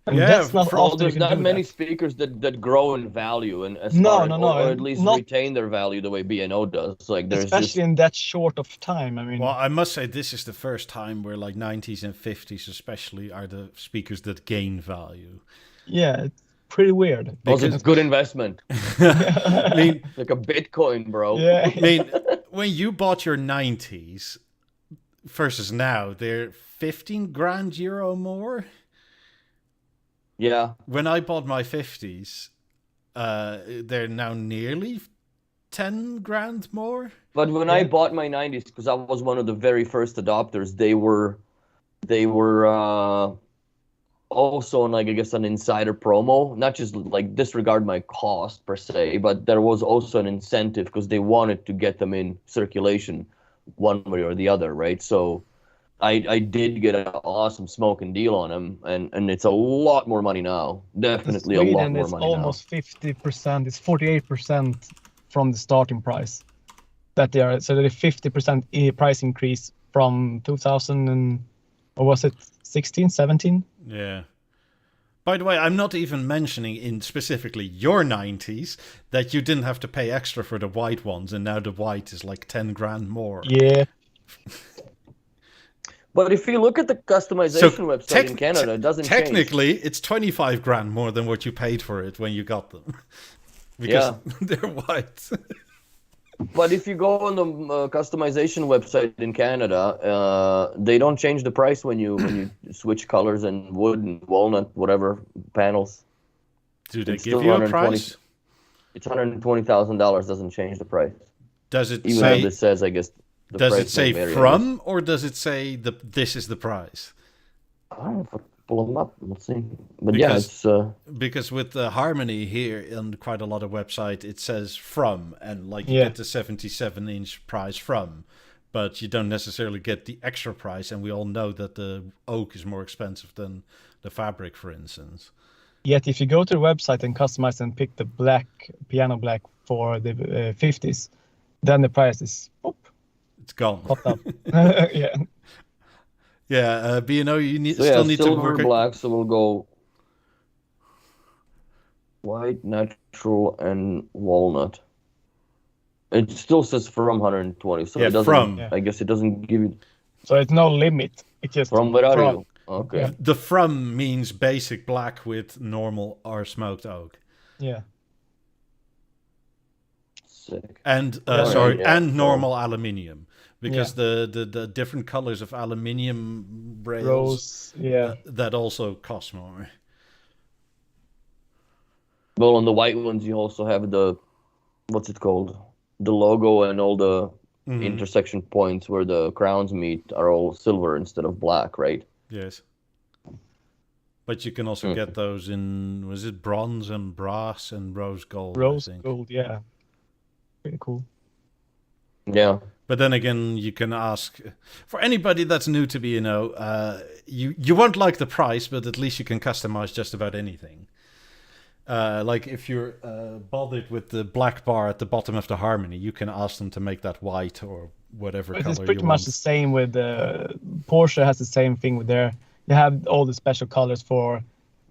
And that's not there's not many speakers that grow in value and or at least retain their value the way B&O does. Like there's especially in that short of time. I mean, well, I must say this is the first time where like 90s and 50s especially are the speakers that gain value. Yeah, it's pretty weird. Because it's good investment. I mean, like a Bitcoin, bro. Yeah. I mean, when you bought your 90s versus now, they're 15 grand euro more. Yeah. When I bought my 50s, they're now nearly 10 grand more. But when I bought my 90s, because I was one of the very first adopters, they were also on, like, I guess, an insider promo. Not just like disregard my cost per se, but there was also an incentive because they wanted to get them in circulation one way or the other, right? So I did get an awesome smoking deal on them, and it's a lot more money now. Definitely a lot more money now. It's almost 50%. It's 48% from the starting price that they are. So there's 50% price increase from 2000 and, or was it 16, 17? Yeah. By the way, I'm not even mentioning in specifically your 90s that you didn't have to pay extra for the white ones, and now the white is like 10 grand more. Yeah. But if you look at the customization website in Canada, it doesn't technically, it's 25 grand more than what you paid for it when you got them. Because they're white. But if you go on the customization website in Canada, they don't change the price when you switch colors and wood and walnut, whatever, panels. Do they give you a price? It's $120,000, doesn't change the price. Does it Even say... though this says, I guess... Does it say from, or does it say this is the price? I don't know if I pull them up. Let's see. But because, yeah, it's... Because with the Harmony here on quite a lot of websites, it says from, and like you get the 77-inch price from, but you don't necessarily get the extra price, and we all know that the oak is more expensive than the fabric, for instance. Yet if you go to the website and customize and pick the black, piano black for the 50s, then the price is... It's gone. Popped up. Yeah. Yeah, B&O, you still need to work... silver, black, so we'll go white, natural, and walnut. It still says from 120, so it doesn't... From. I guess it doesn't give you... So it's no limit. It's just from. Where are you? Okay. Yeah. The from means basic black with normal or smoked oak. Yeah. Sick. And Alright, yeah, and so- normal aluminium, because the different colors of aluminium rails Rose. Yeah. that also cost more. Well, on the white ones, you also have the, what's it called? The logo and all the intersection points where the crowns meet are all silver instead of black, right? Yes. But you can also get those in, was it bronze and brass and rose gold? Rose I think. gold. Yeah. Pretty cool. Yeah. But then again, you can ask for anybody that's new to B&O. You won't like the price, but at least you can customize just about anything. Like if you're bothered with the black bar at the bottom of the harmony, you can ask them to make that white or whatever color you want. It's pretty much the same with Porsche has the same thing with their. You have all the special colors for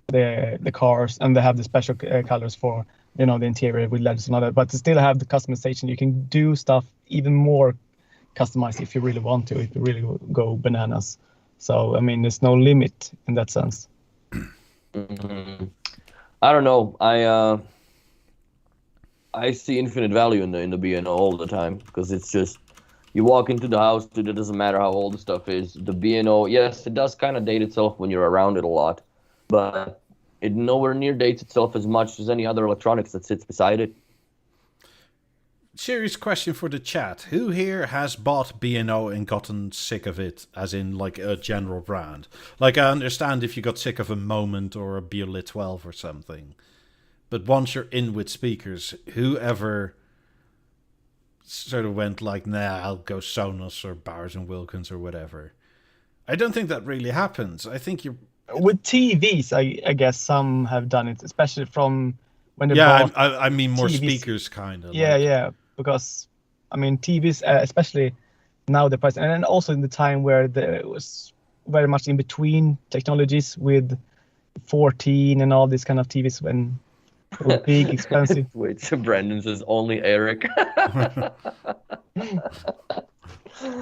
the cars, and they have the special colors for the interior with leathers and all that. But to still have the customization, you can do stuff even more customized if you really want to, if you really go bananas. So I mean, there's no limit in that sense. I don't know. I see infinite value in the B&O all the time, because it's just, you walk into the house, dude, it doesn't matter how old the stuff is. The B&O, yes, it does kind of date itself when you're around it a lot, but it nowhere near dates itself as much as any other electronics that sits beside it. Serious question for the chat. Who here has bought B&O and gotten sick of it, as in like a general brand? Like, I understand if you got sick of a Moment or a Beolit 12 or something. But once you're in with speakers, whoever sort of went like, nah, I'll go Sonos or Bowers & Wilkins or whatever. I don't think that really happens. I think you... With TVs, I guess some have done it, especially from when they Yeah, bought I mean more TVs. speakers, kind of. Yeah, like, yeah, because I mean TVs, especially now the price, and then also in the time where there was very much in between technologies with 14 and all these kind of TVs when they were big, expensive. Wait, so Brandon says only Eric.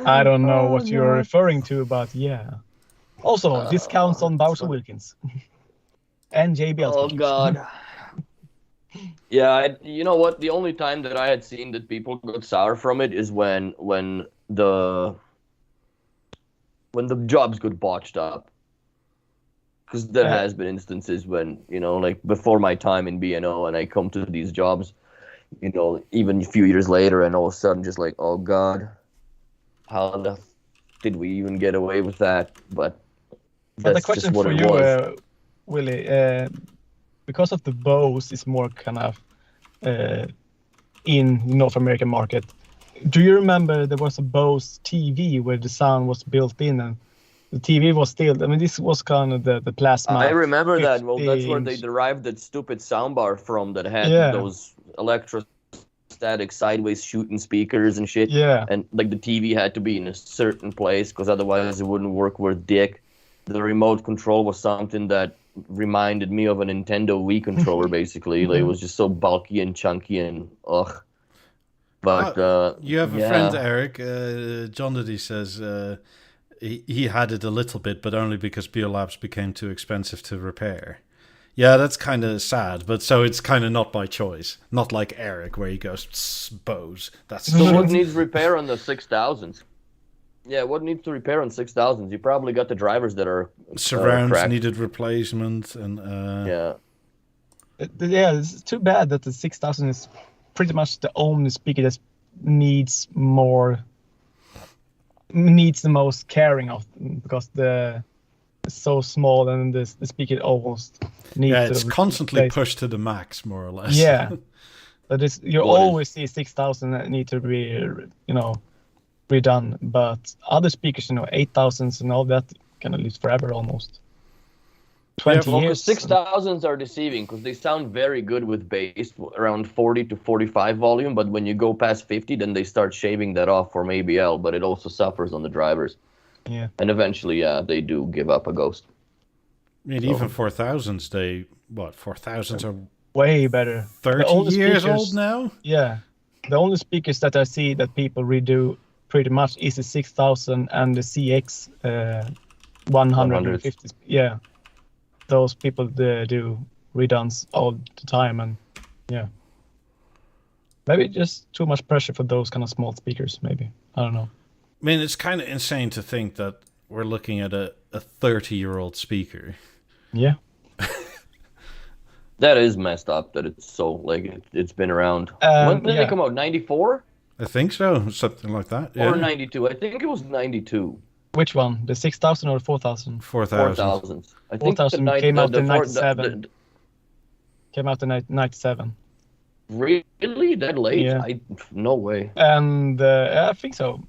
I don't know what you're referring to, but yeah. Also, discounts on Bowers & Wilkins and JBL. Oh speakers. God. Yeah, you know what? The only time that I had seen that people got sour from it is when the jobs got botched up. Because there has been instances when, like before my time in B&O, and I come to these jobs, even a few years later, and all of a sudden just like, oh God, how the did we even get away with that? But the question for you, Willie, because of the Bose is more kind of in North American market. Do you remember there was a Bose TV where the sound was built in, and the TV was still? I mean, this was kind of the plasma. I remember that. Well, that's where they derived that stupid soundbar from that had those electrostatic sideways shooting speakers and shit. Yeah. And like the TV had to be in a certain place because otherwise it wouldn't work worth dick. The remote control was something that reminded me of a Nintendo Wii controller, basically. Like, it was just so bulky and chunky and ugh. But you have a friend, Eric. John Diddy says he had it a little bit, but only because Biolabs became too expensive to repair. Yeah, that's kind of sad, but so it's kind of not by choice. Not like Eric, where he goes, Bose. That's so what needs repair on the 6000s? Yeah, what needs to repair on 6000s? You probably got the drivers that are surrounds needed replacement, and it's too bad that the 6000 is pretty much the only speaker that needs the most caring of, because it's so small and the speaker almost needs. It's constantly pushed to the max, more or less. Yeah, but you always see 6000 that need to be redone, but other speakers, 8000s and all that, kind of lives forever almost. 20 years. 6000s are deceiving because they sound very good with bass around 40 to 45 volume, but when you go past 50, then they start shaving that off for ABL, but it also suffers on the drivers. Yeah. And eventually, they do give up a ghost. I mean, even 4000s, 4000s are way better. 30 years old now? Yeah. The only speakers that I see that people redo pretty much is the 6000 and the CX 150. Yeah. Those people do reduns all the time, and Yeah. Maybe just too much pressure for those kind of small speakers. Maybe I don't know. I mean, it's kind of insane to think that we're looking at a 30-year-old speaker. Yeah. That is messed up. That it's so like it's been around. When did it come out? 94 I think so, something like that. Yeah. or 92? I think it was 92. Which one? The 6,000 or 4,000? 4,000. 4,000. I think 4,000 came out in four- 97. Came out in 97. Really? That late? Yeah. No way. And I think so.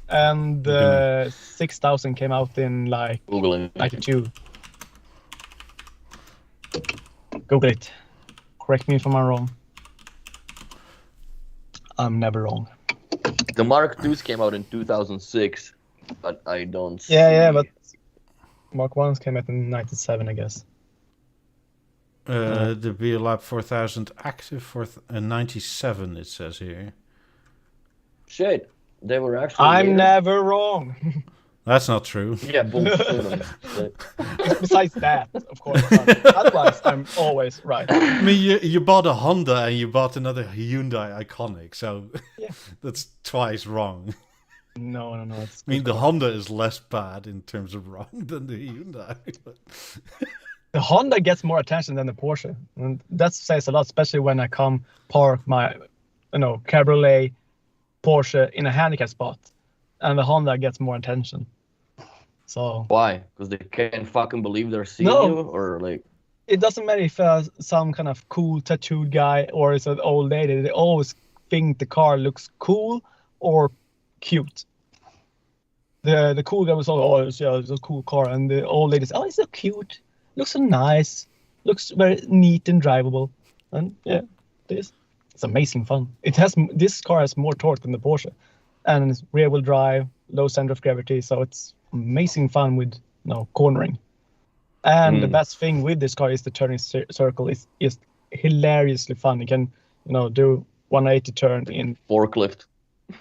And 6,000 came out in like Googling. 92. Google it. Correct me if I'm wrong. I'm never wrong. The Mark IIs came out in 2006, but I don't see... Yeah, but Mark 1s came out in 97, I guess. The BeoLab 4000 active for 97, it says here. Shit, they were actually... I'm later. never wrong. That's not true. Yeah, bullshit. Besides that, of course. Otherwise, I'm always right. I mean, you bought a Honda and you bought another Hyundai Iconic, so Yeah. that's twice wrong. No. It's I mean, the Honda is less bad in terms of wrong than the Hyundai. But... The Honda gets more attention than the Porsche, and that says a lot, especially when I come park my, cabriolet Porsche in a handicap spot, and the Honda gets more attention. So Why? Because they can't fucking believe they're seeing No. you? Or like... it doesn't matter if some kind of cool tattooed guy or it's an old lady. They always think the car looks cool or cute. The cool guy was it's a cool car, and the old lady says, "Oh, it's so cute. Looks so nice. Looks very neat and drivable." And yeah, it's amazing fun. This car has more torque than the Porsche, and it's rear-wheel drive, low center of gravity, so it's amazing fun with cornering. And the best thing with this car is the turning circle is hilariously fun. You can do 180 turn in Forklift.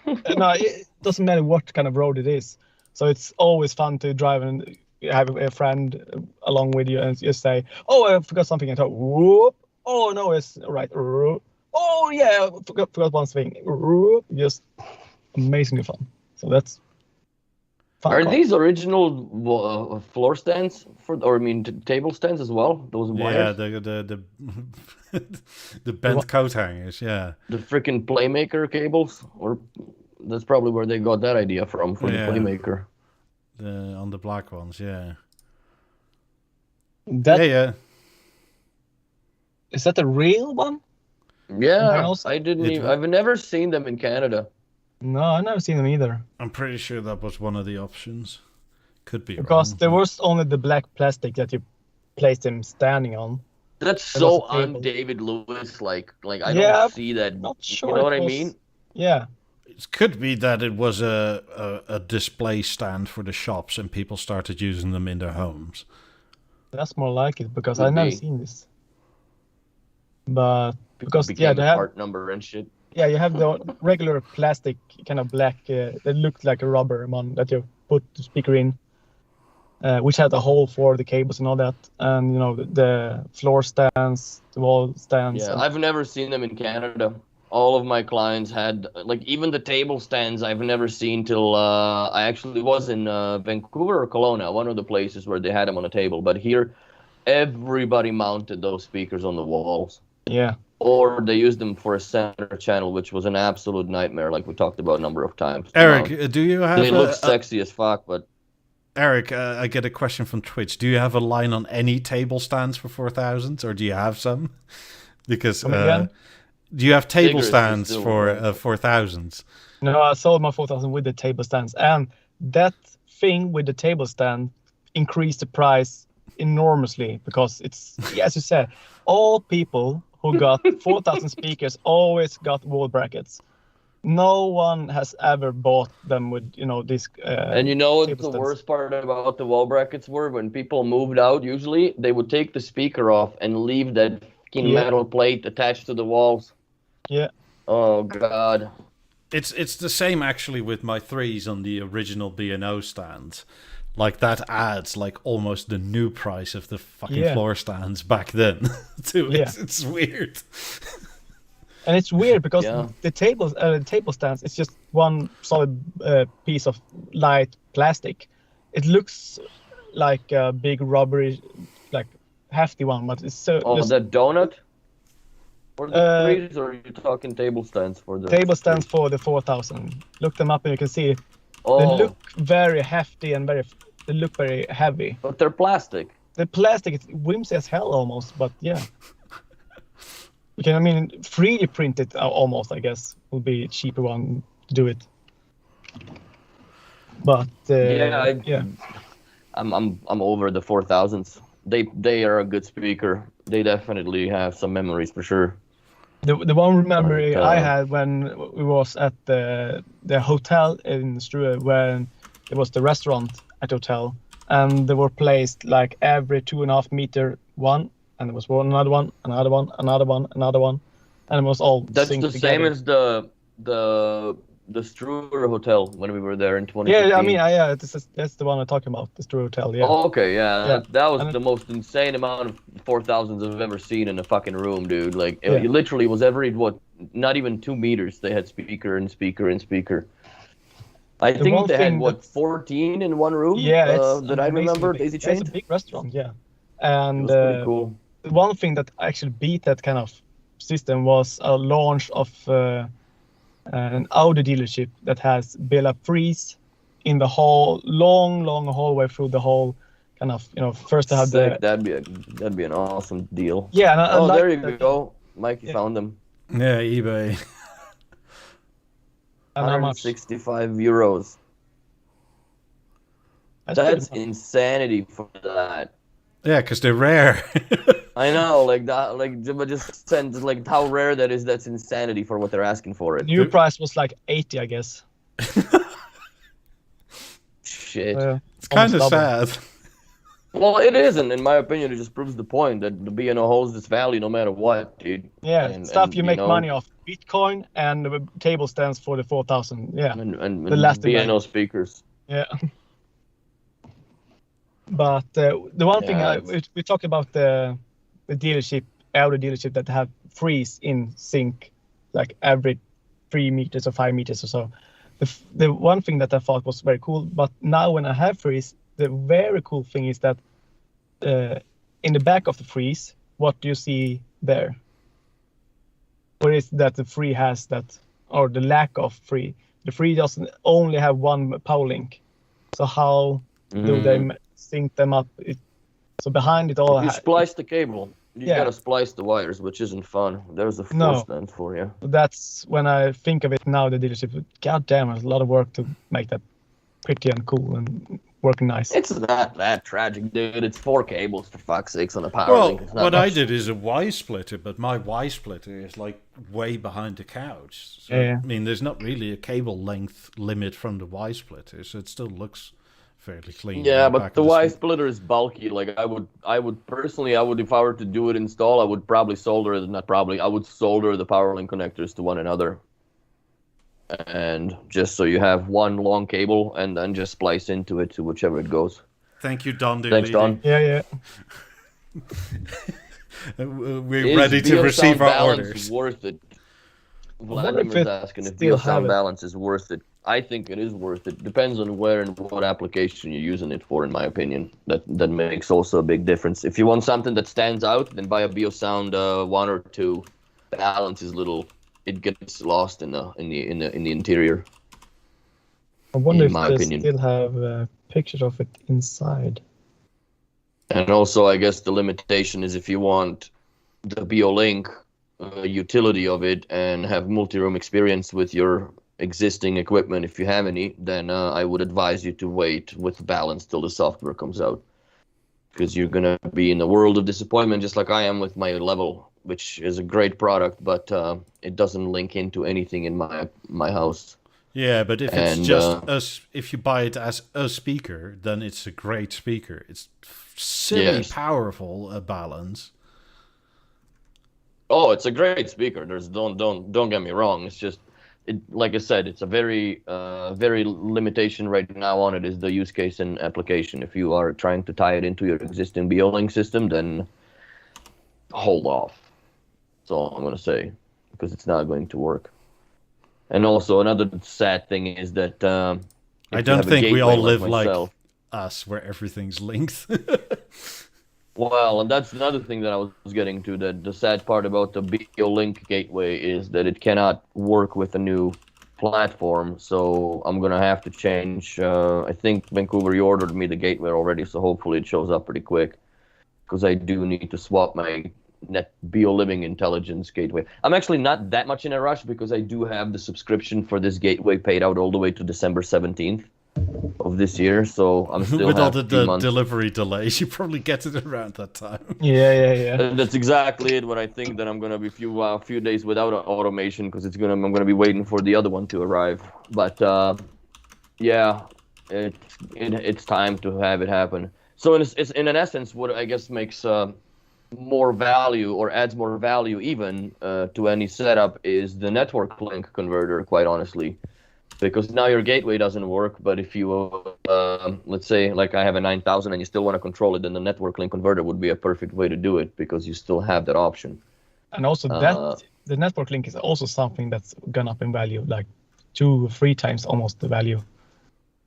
no, it doesn't matter what kind of road it is. So it's always fun to drive and have a friend along with you and just say, "Oh, I forgot something." And talk, whoop. "Oh no, it's right. Whoop. Oh yeah, forgot one thing." Whoop. Just amazingly fun. So that's fun. Are car. these original floor stands table stands as well? Those Yeah, wires? the bent coat hangers, yeah. The freaking Playmaker cables? Or that's probably where they got that idea from, for Yeah. the Playmaker. On the black ones, yeah. Yeah. Is that the real one? Yeah, also- I've never seen them in Canada. No, I've never seen them either. I'm pretty sure that was one of the options. Could be Because wrong. there was only the black plastic that you placed him standing on. That's It so was a table. un-David Lewis, like I Yeah, don't see that. Not sure. You know what it I was- mean? Yeah. It could be that it was a display stand for the shops and people started using them in their homes. That's more like it because Could I've never be. seen this. But because Became they a have part number and shit. you have the regular plastic kind of black that looked like a rubber one that you put the speaker in, which had a hole for the cables and all that, and the floor stands, the wall stands. Yeah, and- I've never seen them in Canada. All of my clients had, like, even the table stands I've never seen till I actually was in Vancouver or Kelowna, one of the places where they had them on a table. But here, everybody mounted those speakers on the walls. yeah. Or they used them for a center channel, which was an absolute nightmare, like we talked about a number of times. Eric, do you have They look sexy as fuck, but Eric, I get a question from Twitch. Do you have a line on any table stands for 4000s, or do you have some? Because Come again? do you have table Figures is stands still for wrong. 4000s? No, I sold my 4000 with the table stands, and that thing with the table stand increased the price enormously because it's, as you said, all people who got 4000 speakers always got wall brackets. No one has ever bought them with this. and you know what table the stands. worst part about the wall brackets were? When people moved out, usually they would take the speaker off and leave that fucking Yeah. metal plate attached to the walls. Yeah. Oh god. It's the same actually with my 3s on the original B&O stand. Like that adds like almost the new price of the fucking Yeah. floor stands back then to it. Yeah. It's weird. And it's weird because Yeah. the table stands, it's just one solid piece of light plastic. It looks like a big rubbery, like hefty one, but it's so Oh, just that donut for the trees, or are you talking table stands for the table stands trees? for the 4000. Look them up and you can see they Oh, look very hefty and they look very heavy. but they're plastic. The plastic is whimsy as hell almost, but yeah. You can, I mean, 3D print it almost, I guess, would be a cheaper one to do it. But Yeah, I'm over the 4000s. They are a good speaker. They definitely have some memories for sure. the one memory But, I had when we was at the hotel in Struer, when it was the restaurant at the hotel, and they were placed like every 2.5 meter one, and there was another one, another one, another one, another one, and it was all That's synced the together. same as the Struer Hotel when we were there in 2015. Yeah, I mean, yeah, that's the one I'm talking about, the Struer Hotel. Yeah. Oh, okay, yeah. Yeah. That was And the most insane amount of 4000s I've ever seen in a fucking room, dude. Like, Yeah. it literally was not even 2 meters. They had speaker and speaker and speaker. I The think one they had, thing 14 in one room? Yeah, it's that I remember, amazingly daisy big. It's chained. a big restaurant, yeah. It And was pretty cool. the one thing that actually beat that kind of system was a launch of an Audi dealership that has Bela Freeze in the whole long hallway through the whole kind of, first to have Sick. the That'd be an awesome deal. yeah. And I Oh, like there you that. go. Mikey Yeah. found them. Yeah, eBay. And how much? 165 euros. That's That's pretty much. insanity for that. Yeah, because they're rare. I know, like that, but just sense like how rare that is. That's insanity for what they're asking for it. New price was like 80, I guess. Shit. It's kind of almost double. sad. Well, it isn't, in my opinion. It just proves the point that the B&O holds its value no matter what, dude. Yeah, And- stuff and, you make know, money off. Bitcoin and the table stands for the 4000. Yeah. And The last thing B&O speakers. Yeah. But the one thing Yeah, we talked about the dealership, Audi dealership that have freeze in sync, like every 3 meters or 5 meters or so. The one thing that I thought was very cool, but now when I have freeze, the very cool thing is that in the back of the freeze, what do you see there? Or is that the free has that, or the lack of free? The free doesn't only have one power link. So how do they sync them up? So behind it all, You splice the cable. You Yeah. gotta splice the wires, which isn't fun. There's a No. force stand for you. that's when I think of it now, the dealership. God damn, it's a lot of work to make that pretty and cool and working nice. It's not that tragic, dude. It's 4 cables, for fuck's sakes, on a power Well, link. It's not what I much. did is a Y splitter, but my Y splitter is like way behind the couch. So, Yeah. I mean, there's not really a cable length limit from the Y splitter, so it still looks fairly clean. Yeah, on but back the of Y speaker. splitter is bulky. Like I would personally, if I were to do it install, I would probably I would solder the power link connectors to one another. And just so you have one long cable and then just splice into it to whichever it goes. Thank you, Don. Thanks, Don. Yeah. We're Is ready to BeoSound receive our balance orders. worth it? wonder if Vladimir's it asking if still have BeoSound it. balance is worth it. I think it is worth it. Depends on where and what application you're using it for, in my opinion. That makes also a big difference. If you want something that stands out, then buy a BeoSound 1 or 2. Balance is little. It gets lost in the interior. I wonder In if my they opinion. still have pictures of it inside. And also, I guess the limitation is if you want the BeoLink utility of it and have multi-room experience with your existing equipment, if you have any, then I would advise you to wait with balance till the software comes out. Because you're going to be in a world of disappointment, just like I am with my Level, which is a great product, but it doesn't link into anything in my house. Yeah, but if it's And, just if you buy it as a speaker, then it's a great speaker. It's silly Yes. powerful balance. Oh, it's a great speaker. Don't get me wrong. It's just, like I said, it's a very limitation right now on it is the use case and application. If you are trying to tie it into your existing BeoLink system, then hold off. That's all I'm gonna say. because it's not going to work. And also another sad thing is that I don't think we all live like myself, us, where everything's linked. well, and that's another thing that I was getting to. That the sad part about the BeoLink gateway is that it cannot work with a new platform. So I'm gonna have to change. I think Vancouver, you ordered me the gateway already, so hopefully it shows up pretty quick. Because I do need to swap my BeoLiving Intelligence gateway. I'm actually not that much in a rush because I do have the subscription for this gateway paid out all the way to December 17th of this year. So I'm still with all have the 2 months. Delivery delays. You probably get it around that time. Yeah. And that's exactly it. What I think that I'm gonna be few days without automation because I'm gonna be waiting for the other one to arrive. But yeah, it's time to have it happen. So in an essence, what I guess makes more value or adds more value even to any setup is the network link converter, quite honestly. Because now your gateway doesn't work, but if you, let's say, like I have a 9000 and you still want to control it, then the network link converter would be a perfect way to do it because you still have that option. And also the network link is also something that's gone up in value, like 2 or 3 times almost the value.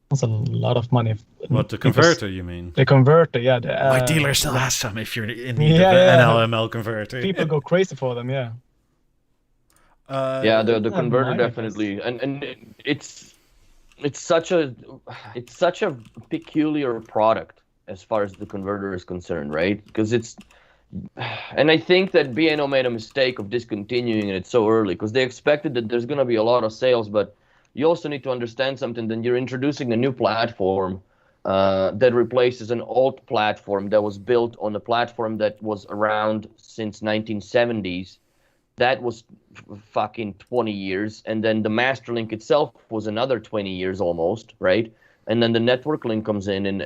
That's a lot of money. What, the converter, you mean? The converter, yeah. My dealer still has some if you're in need of an LML converter. People go crazy for them, yeah. Yeah, the converter definitely, and it's such a peculiar product as far as the converter is concerned, right? Because and I think that B&O made a mistake of discontinuing it so early because they expected that there's gonna be a lot of sales, but you also need to understand something. Then you're introducing a new platform that replaces an old platform that was built on a platform that was around since 1970s. That was fucking 20 years, and then the master link itself was another 20 years almost, right? And then the network link comes in early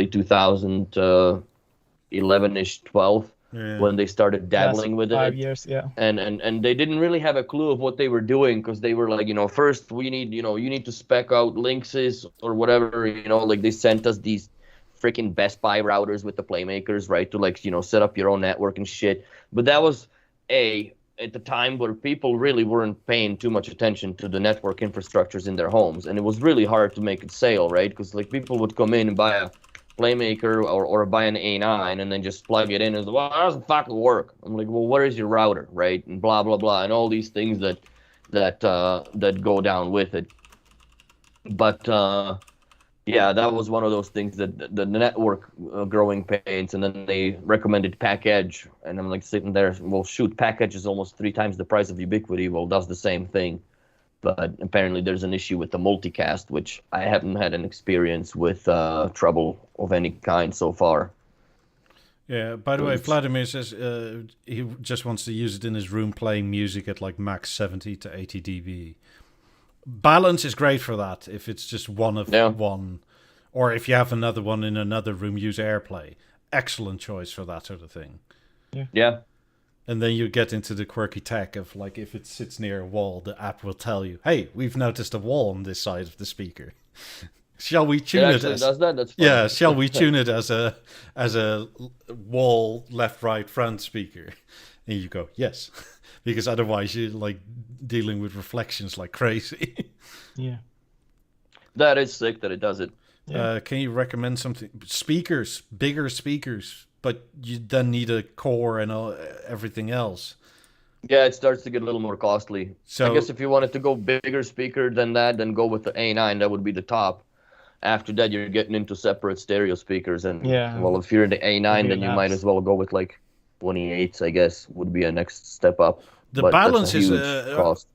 2011ish, 12. Yeah. When they started dabbling with 5 years, yeah. And they didn't really have a clue of what they were doing because they were like, first we need, you need to spec out links or whatever, like they sent us these freaking Best Buy routers with the playmakers, right, to set up your own network and shit. But that was at the time where people really weren't paying too much attention to the network infrastructures in their homes, and it was really hard to make it sale, right? Because people would come in and buy a Playmaker or buy an A9 and then just plug it in and say, well, that doesn't fucking work. I'm like, well, where is your router, right? And blah blah blah, and all these things that go down with it. But yeah, that was one of those things that the network growing pains, and then they recommended Package, and I'm like sitting there, well, shoot, Package is almost 3 times the price of Ubiquity. Well, does the same thing. But apparently there's an issue with the multicast, which I haven't had an experience with trouble of any kind so far. Yeah, by the way, Vladimir says he just wants to use it in his room playing music at like max 70 to 80 dB. Balance is great for that if it's just one of one. Or if you have another one in another room, use AirPlay. Excellent choice for that sort of thing. Yeah. And then you get into the quirky tech of like if it sits near a wall, the app will tell you, "Hey, we've noticed a wall on this side of the speaker. Shall we tune it as does that? That's fun. Yeah, shall we tune it as a wall left, right, front speaker?" And you go, "Yes," because otherwise you're like dealing with reflections like crazy. Yeah, that is sick that it does it. Yeah. Can you recommend something? Speakers, bigger speakers. But you then need a core and everything else. Yeah, it starts to get a little more costly. So I guess if you wanted to go bigger speaker than that, then go with the A9. That would be the top. After that, you're getting into separate stereo speakers. And well, if you're in the A9, then you might as well go with like 28s, I guess, would be a next step up. The balance is cost.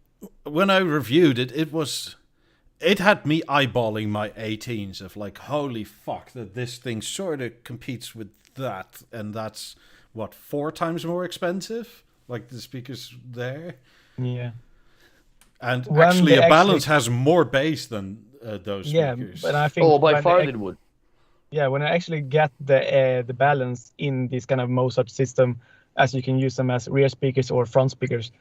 When I reviewed it, it had me eyeballing my 18s of like, holy fuck, that this thing sort of competes with that, and that's what 4 times more expensive, like the speakers there. Yeah, and actually a balance has more bass than those speakers. But I think by far it would. Yeah, when I actually get the balance in this kind of Mozart system, as you can use them as rear speakers or front speakers,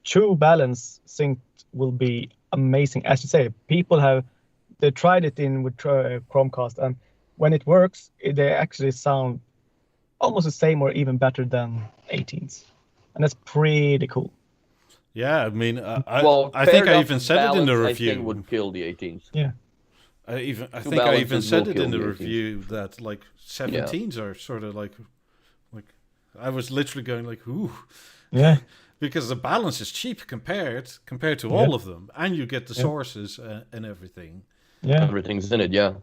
true balance sync will be amazing. As you say, they tried it in with Chromecast, and when it works, they actually sound almost the same or even better than 18s. and that's pretty cool. Yeah, I mean, Well, I think I paired even up said it in the balance, I review. think would kill the 18s. Yeah. I Two think I even balances said will it in kill the the 18s. review that like 17s are sort of like I was literally going like, ooh, Yeah. because the balance is cheap compared to all of them, and you get the sources and everything. Yeah. Everything's in it, yeah.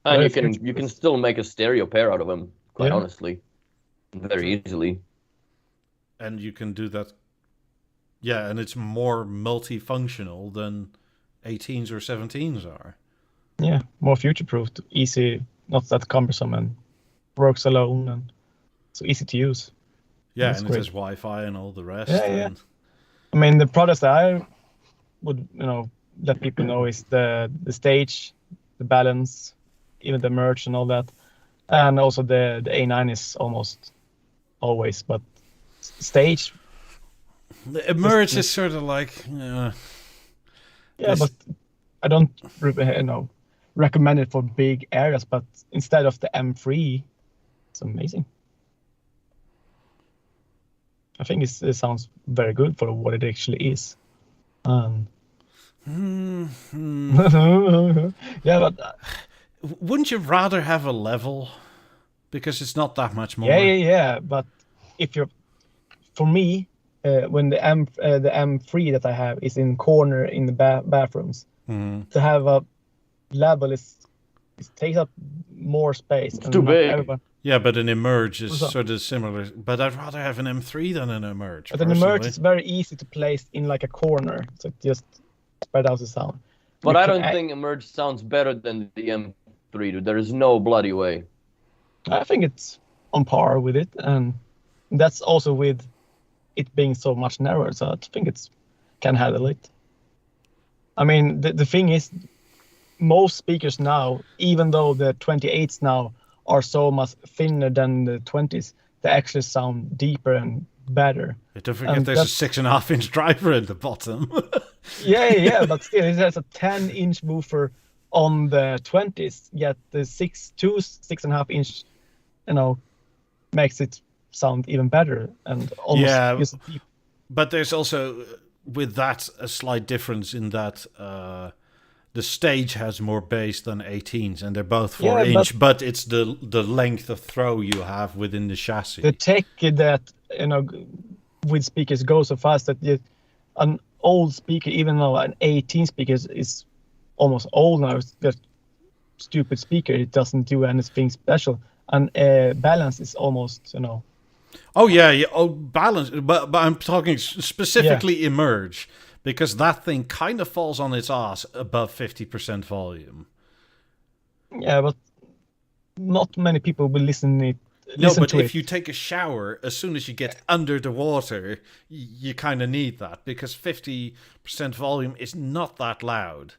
And you can still make a stereo pair out of them, quite honestly, very easily. And you can do that. Yeah, and it's more multifunctional than 18s or 17s are. Yeah, more future-proof, easy, not that cumbersome, and works alone, and so easy to use. Yeah, That's and great. it has Wi-Fi and all the rest. Yeah. I mean, the products that I would, let people know is the stage, the balance, even the merge and all that, and also the A9 is almost always, but stage. The Emerge is sort of like, but I don't, recommend it for big areas. But instead of the M3, it's amazing. I think it sounds very good for what it actually is. Yeah, but wouldn't you rather have a level? Because it's not that much more. Yeah. But if you're, for me, when the M3 that I have is in corner in the bathrooms, to have a level it takes up more space. It's too big. Yeah, but an Emerge is sort of similar. But I'd rather have an M3 than an Emerge. But an Emerge is very easy to place in like a corner, so it just spread out the sound. But I don't think Emerge sounds better than the M3, dude. There is no bloody way. I think it's on par with it, and that's also with it being so much narrower, so I think it's can handle it. I mean, the thing is, most speakers now, even though the 28s now are so much thinner than the 20s, they actually sound deeper and better. Don't forget there's a 6.5-inch driver at the bottom. yeah, but still, it has a 10-inch woofer on the 20s, yet the 6.5-inch, makes it sound even better and almost deep. But there's also with that a slight difference in that the stage has more bass than 18s, and they're both 4-inch, but it's the length of throw you have within the chassis. The tech that with speakers goes so fast that an old speaker, even though an 18 speaker is almost old now, it's just stupid speaker. It doesn't do anything special, and balance is almost balance. But I'm talking specifically Emerge, because that thing kind of falls on its ass above 50% volume. Yeah, but not many people will listen to it. If you take a shower, as soon as you get under the water, you kind of need that, because 50% volume is not that loud.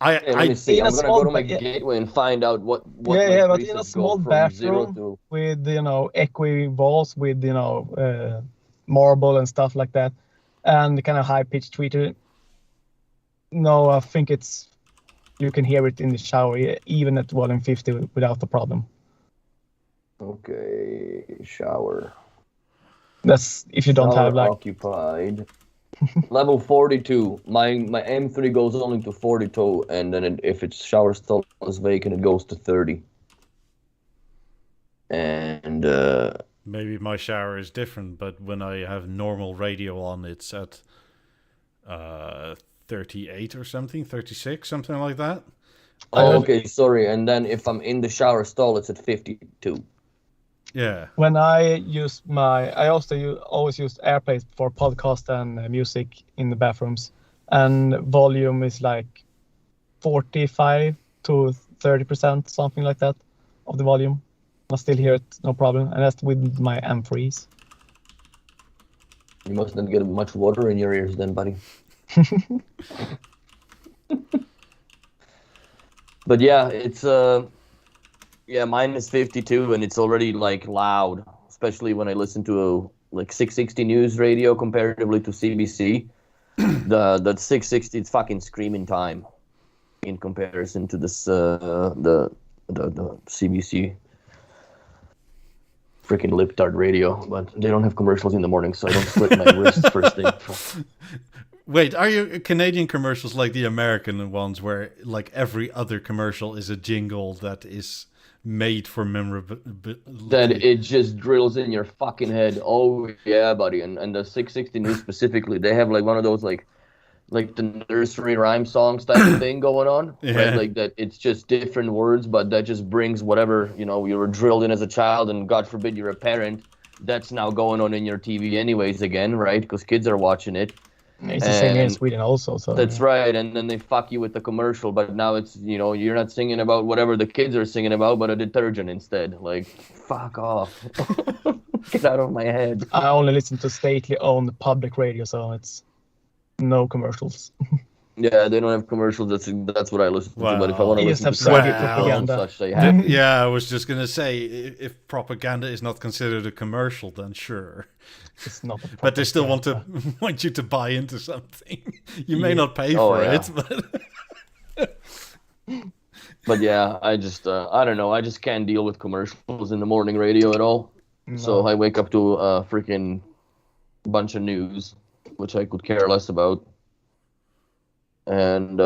Let me see. I'm gonna go to my gateway and find out what. But in a small bathroom with equi walls with marble and stuff like that, and the kind of high pitched tweeter. No, I think you can hear it in the shower even at volume 50 without a problem. Okay, shower. That's if you don't have like occupied. Level 42. My M3 goes only to 42, and then if its shower stall is vacant, it goes to 30. And maybe my shower is different, but when I have normal radio on, it's at 38 or something, 36, something like that. Oh, okay, sorry. And then if I'm in the shower stall, it's at 52. Yeah. When I use I also always use AirPlay for podcast and music in the bathrooms, and volume is like 45 to 30%, something like that, of the volume. I still hear it, no problem, and that's with my M3s. You must not get much water in your ears then, buddy. But yeah, it's mine is 52, and it's already like loud, especially when I listen to like 660 news radio comparatively to CBC. The 660 is fucking screaming time in comparison to this the CBC. freaking libtard radio, but they don't have commercials in the morning, so I don't split my wrists first thing. Wait, are you Canadian commercials like the American ones, where like every other commercial is a jingle that is made for memorability? That it just drills in your fucking head. Oh yeah, buddy. And the 660 News specifically, they have like one of those like the nursery rhyme songs type of thing going on. Yeah. Right? Like that it's just different words, but that just brings whatever, you were drilled in as a child, and God forbid you're a parent, that's now going on in your TV anyways again, right? Because kids are watching it. It's the same here in Sweden also. So that's right, and then they fuck you with the commercial, but now it's, you're not singing about whatever the kids are singing about, but a detergent instead. Like, fuck off. Get out of my head. I only listen to stately owned public radio, so it's no commercials. Yeah, they don't have commercials. That's what I listen to. But if I want to listen to propaganda, such, they have. Yeah, I was just gonna say, if propaganda is not considered a commercial, then sure. It's not. But they still want you to buy into something. You may not pay for it, but. But yeah, I just I don't know. I just can't deal with commercials in the morning radio at all. No. So I wake up to a freaking bunch of news, which I could care less about. And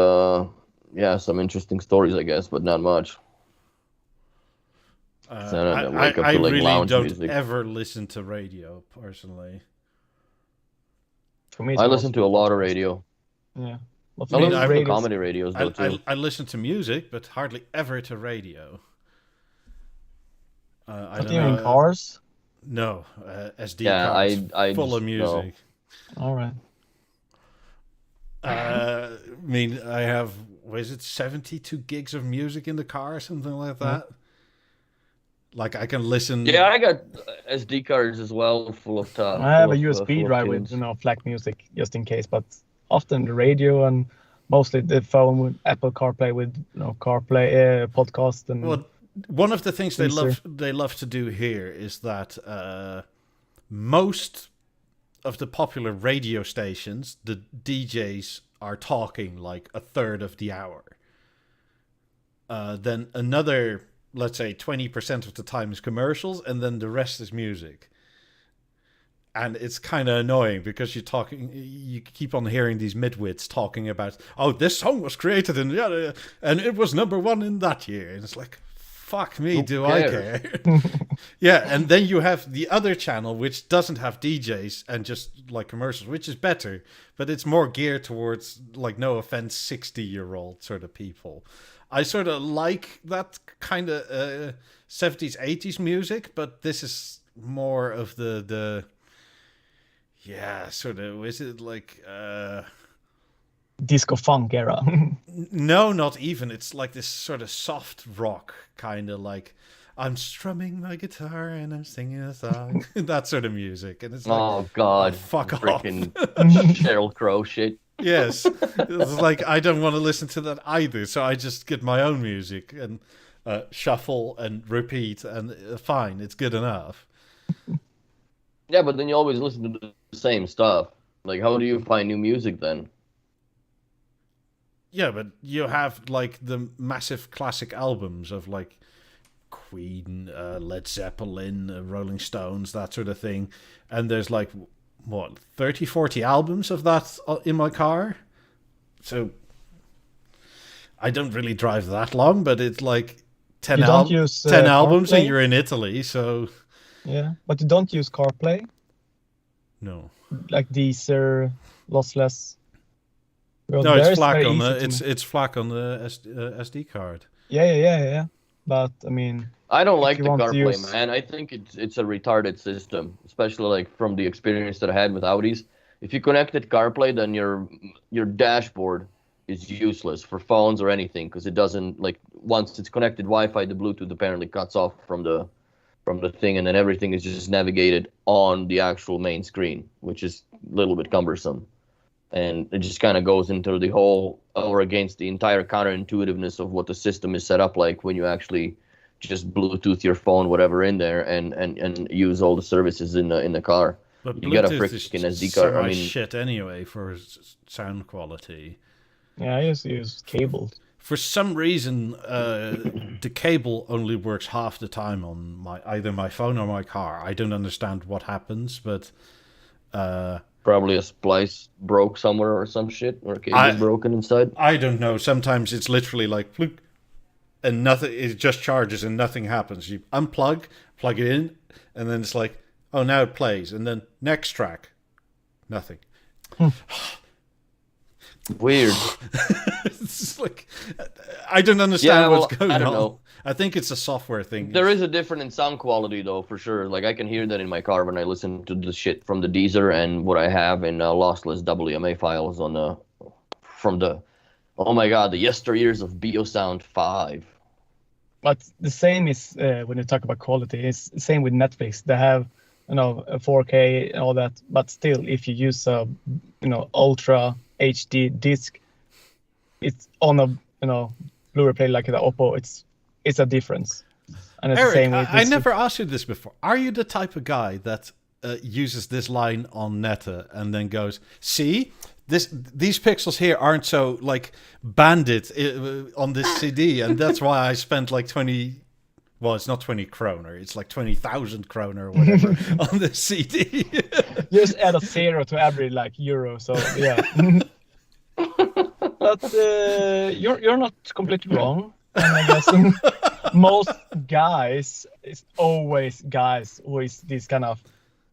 some interesting stories, I guess, but not much. I really don't ever listen to radio personally. For me, I listen to a lot of radio. Yeah, I listen to comedy radios though too. I listen to music, but hardly ever to radio. I don't know. In cars? No, SD cards full of music. No. All right. I mean, I have, 72 gigs of music in the car or something like that? Like, I can listen... Yeah, I got SD cards as well, full of stuff. I have a USB drive with, FLAC music, just in case, but often the radio and mostly the phone with Apple CarPlay with, CarPlay, podcast and... Well, one of the things they love to do here is that most of the popular radio stations, the DJs are talking like a third of the hour. Then another, let's say 20% of the time is commercials, and then the rest is music. And it's kind of annoying because you keep on hearing these midwits talking about, oh, this song was created and it was #1 in that year. And it's like, fuck me, do I care? Yeah, and then you have the other channel, which doesn't have DJs and just like commercials, which is better, but it's more geared towards, like, no offense, 60-year-old sort of people. I sort of like that kind of 70s, 80s music, but this is more of the sort of, is it like... disco funk era. No, not even. It's like this sort of soft rock, kind of like, I'm strumming my guitar and I'm singing a song. That sort of music. And it's like, oh God, fuck off. Sheryl Crow shit. Yes. It's like, I don't want to listen to that either, so I just get my own music and shuffle and repeat, and fine, it's good enough. Yeah, but then you always listen to the same stuff. Like, how do you find new music then? Yeah, but you have, like, the massive classic albums of, like, Queen, Led Zeppelin, Rolling Stones, that sort of thing. And there's, like, 30, 40 albums of that in my car? So, I don't really drive that long, but it's, like, 10 albums and you're in Italy, so... Yeah, but you don't use CarPlay? No. Like Deezer, Lossless... Well, no, it's FLAC on it's FLAC on the SD card. Yeah. But I mean, I don't like the CarPlay, man. I think it's a retarded system, especially like from the experience that I had with Audis. If you connected CarPlay, then your dashboard is useless for phones or anything, because it doesn't, like, once it's connected Wi-Fi, the Bluetooth apparently cuts off from the thing, and then everything is just navigated on the actual main screen, which is a little bit cumbersome. And it just kind of goes into the whole, or against the entire counterintuitiveness of what the system is set up like when you actually just Bluetooth your phone, whatever, in there and use all the services in the car. But you get a freaking SD card. I mean, shit anyway for sound quality. Yeah, I just use cable. for some reason, the cable only works half the time on either my phone or my car. I don't understand what happens, but Probably a splice broke somewhere or some shit, or a cable's broken inside. I don't know. Sometimes it's literally like plunk, and nothing. It just charges and nothing happens. You unplug, plug it in, and then it's like, oh, now it plays, and then next track, nothing. Weird. It's like I don't understand what's going on. I don't know. I think it's a software thing. There is a difference in sound quality, though, for sure. Like, I can hear that in my car when I listen to the shit from the Deezer and what I have in lossless WMA files on from the, oh my god, the yesteryears of BeoSound 5. But the same is when you talk about quality. It's the same with Netflix. They have, a 4K and all that. But still, if you use a, ultra HD disc, it's on a, Blu-ray player like the Oppo. It's a difference. And it's Eric, the same with I never asked you this before. Are you the type of guy that uses this line on Netta and then goes, see, these pixels here aren't so like banded on this CD, and that's why I spent like 20. Well, it's not 20 kroner. It's like 20,000 kroner or whatever on this CD. Just add a zero to every euro. So yeah. But you're not completely wrong. And I guess most guys, it's always guys with this kind of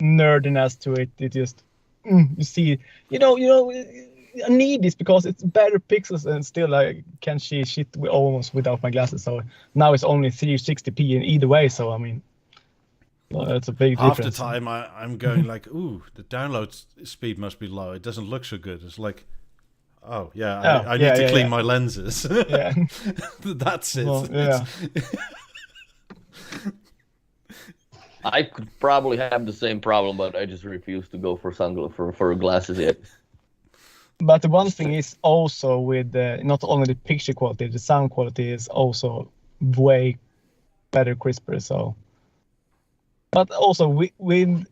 nerdiness to it. It just you see, I need this because it's better pixels, and still I can see shit almost without my glasses. So now it's only 360p in either way. So I mean, that's a big difference. Half the time I'm going like, ooh, the download speed must be low. It doesn't look so good. It's like, oh yeah, I need to clean my lenses. Yeah, that's it. Well, yeah. I could probably have the same problem, but I just refuse to go for for glasses yet. But the one thing is also with not only the picture quality, the sound quality is also way better, crisper. So, but also with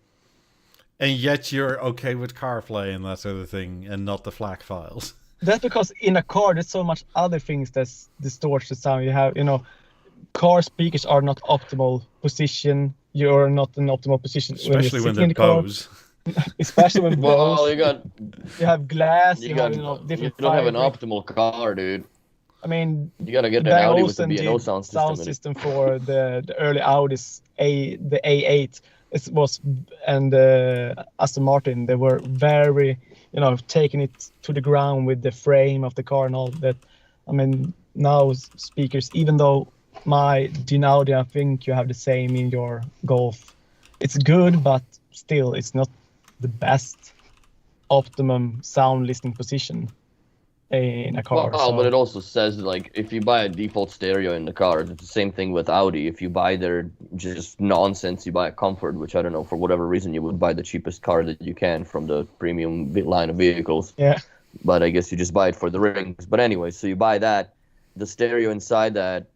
and yet you're okay with CarPlay and that sort of thing, and not the FLAC files. That's because in a car there's so much other things that distorts the sound. You have, car speakers are not optimal position. You're not in optimal position, especially when they're Bose. Especially when Bose. Well, you have glass. You have different. You don't have an optimal car, dude. I mean, you gotta get an Audi with the B&O sound system. For the early Audis, the A8. It was, and Aston Martin, they were very, taking it to the ground with the frame of the car and all that. I mean, now speakers, even though my Audi, I think you have the same in your Golf. It's good, but still, it's not the best optimum sound listening position in a car. Well, but it also says, like, if you buy a default stereo in the car, it's the same thing with Audi. If you buy their just nonsense, you buy a Comfort, which I don't know, for whatever reason, you would buy the cheapest car that you can from the premium line of vehicles. Yeah. But I guess you just buy it for the rings. But anyway, so you buy that. The stereo inside that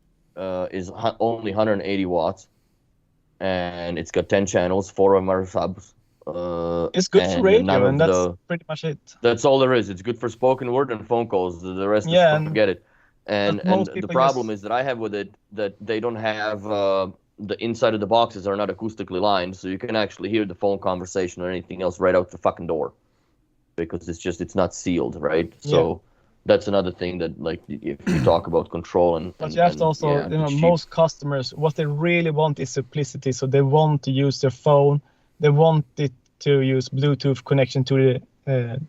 is only 180 watts. And it's got 10 channels, 4 of them are subs. It's good for radio, and that's pretty much it. That's all there is. It's good for spoken word and phone calls. The rest, forget it. And the problem is that I have with it that they don't have the inside of the boxes are not acoustically lined, so you can actually hear the phone conversation or anything else right out the fucking door, because it's not sealed, right? So that's another thing that, like, if you talk about control but you have to also, most customers, what they really want is simplicity. So they want to use their phone. They want it to use Bluetooth connection to the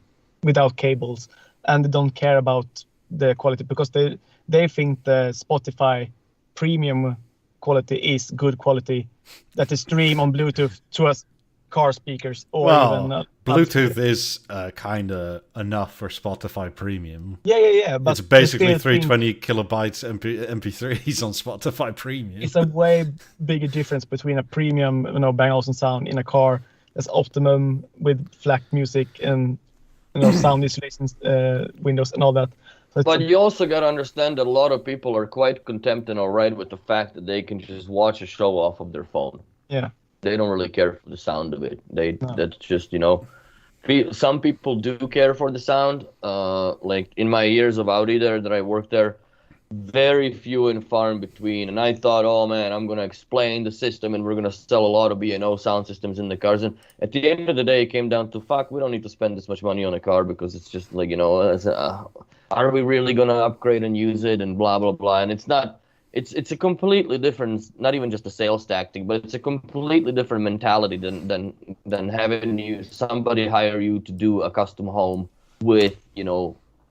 without cables, and they don't care about the quality because they think the Spotify premium quality is good quality that is stream on Bluetooth to us car speakers or even Bluetooth is kind of enough for Spotify premium. Yeah. But it's basically 320 kilobytes MP3s on Spotify premium. It's a way bigger difference between a premium, Bang Olufsen sound in a car that's optimum with FLAC music and sound isolation windows and all that. So but you also got to understand that a lot of people are quite content and alright with the fact that they can just watch a show off of their phone. Yeah. They don't really care for the sound of it. That's just, some people do care for the sound. Like in my years of Audi there that I worked there, very few and far in between. And I thought, oh man, I'm gonna explain the system, and we're gonna sell a lot of B&O sound systems in the cars. And at the end of the day, it came down to fuck. We don't need to spend this much money on a car because it's just like are we really gonna upgrade and use it and blah blah blah. And it's not. It's a completely different, not even just a sales tactic, but it's a completely different mentality than having somebody hire you to do a custom home with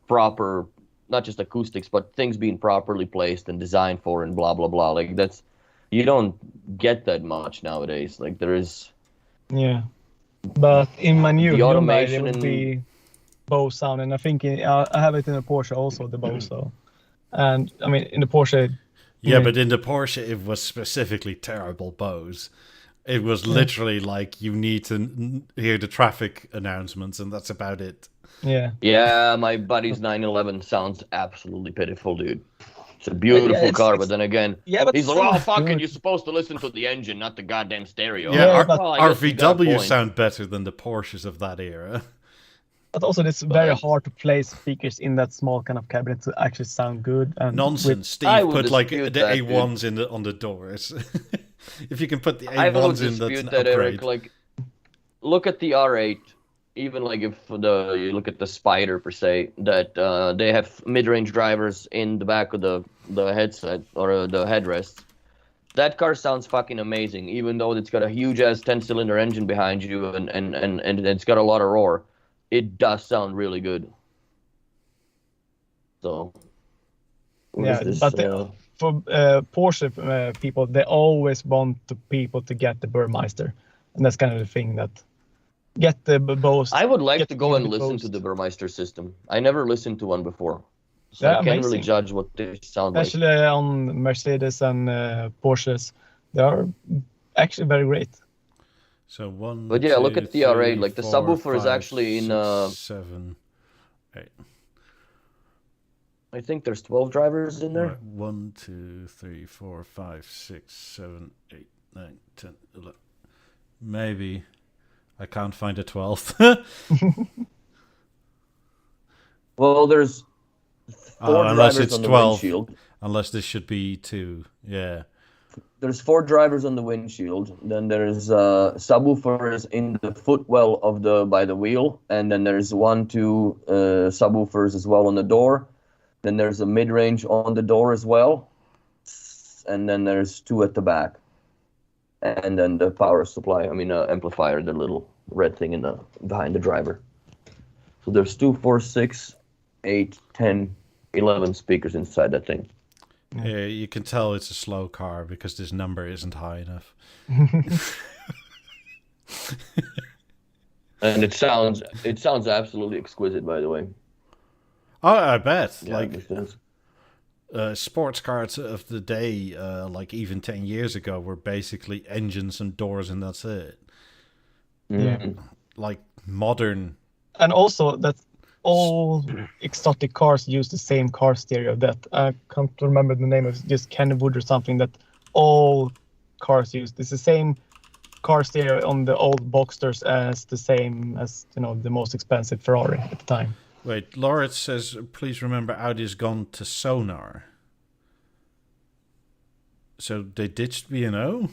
proper, not just acoustics, but things being properly placed and designed for and blah blah blah. Like you don't get that much nowadays. Like there is. Yeah, but in my new The Hyundai, automation it would be Bose sound, and I think I have it in a Porsche also, the Bose. So, and I mean in the Porsche. Yeah, but in the Porsche, it was specifically terrible Bose. It was literally like you need to hear the traffic announcements, and that's about it. Yeah. Yeah, my buddy's 911 sounds absolutely pitiful, dude. It's a beautiful car, but then again, but he's like, "Oh, fucking, you're supposed to listen to the engine, not the goddamn stereo." Yeah, but our VW sound better than the Porsches of that era. But also, it's very hard to place speakers in that small kind of cabinet to actually sound good. And Nonsense. Steve put like the A1s on the doors. If you can put the A1s in, that's an upgrade. Eric. Like, look at the R8. Even like if you look at the Spider per se, that they have mid-range drivers in the back of the headset or the headrest. That car sounds fucking amazing, even though it's got a huge ass 10-cylinder engine behind you and it's got a lot of roar. It does sound really good. So, yeah, but for Porsche people, they always want the people to get the Burmeister, and that's kind of the thing that get the Bose. I would like to go and listen to the Burmeister system. I never listened to one before, so I can't really judge what they sound like. Especially on Mercedes and Porsches, they are actually very great. So one. But yeah, two, look at the R8. Like the subwoofer is actually in 7, 8. I think there's 12 drivers in there. Right. 1, 2, 3, 4, 5, 6, 7, 8, 9, 10, 11. Maybe I can't find a 12th. Well, there's 4 unless drivers it's on the 12. windshield. Unless this should be 2. Yeah. There's 4 drivers on the windshield. Then there's subwoofers in the footwell by the wheel, and then there's 2 subwoofers as well on the door. Then there's a mid-range on the door as well, and then there's 2 at the back, and then the power supply. I mean, amplifier, the little red thing behind the driver. So there's 2, 4, 6, 8, 10, 11 speakers inside that thing. Yeah, you can tell it's a slow car because this number isn't high enough. And it sounds absolutely exquisite, by the way. Oh, I bet. Yeah, like sports cars of the day, like even 10 years ago, were basically engines and doors, and that's it. Yeah. Like modern. And also that all exotic cars use the same car stereo. That I can't remember the name of, just Kenwood or something, that all cars use. It's the same car stereo on the old Boxsters as the same as the most expensive Ferrari at the time. Wait, Lauritz says, please remember Audi's gone to Sonar. So they ditched B&O?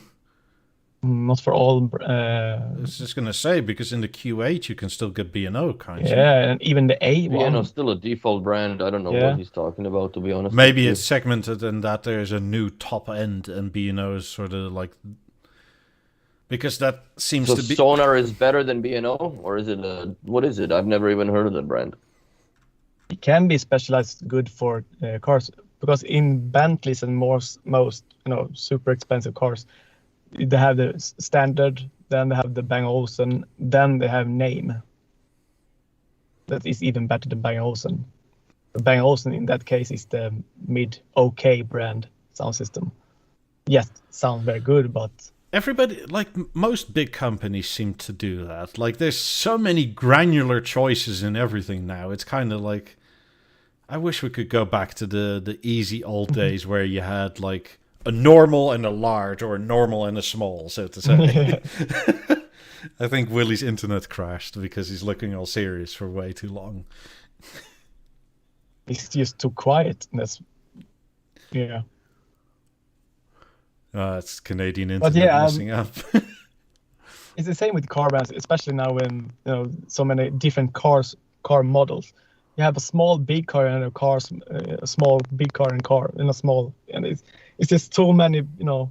Not for all. I was just going to say, because in the Q8 you can still get B&O, can't you? Yeah, and even the A1. B&O's still a default brand. I don't know what he's talking about, to be honest. Maybe it's segmented in that there's a new top end and B&O is sort of like... Because that seems to be... Sonar is better than B&O? Or is it what is it? I've never even heard of that brand. It can be specialized good for cars, because in Bentleys and most super expensive cars, they have the standard, then they have the Bang & Olufsen, then they have name. That is even better than Bang & Olufsen. The Bang & Olufsen in that case is the mid-OK brand sound system. Yes, sounds very good, but... Everybody, like most big companies seem to do that. Like there's so many granular choices in everything now. It's kind of like, I wish we could go back to the easy old days where you had like a normal and a large, or a normal and a small, so to say. I think Willie's internet crashed because he's looking all serious for way too long. It's just too quiet. Yeah. It's Canadian But internet yeah, messing up. it's the same with car brands, especially now when so many different car models. You have a small big car and a small big car and a small, and it's just so many. You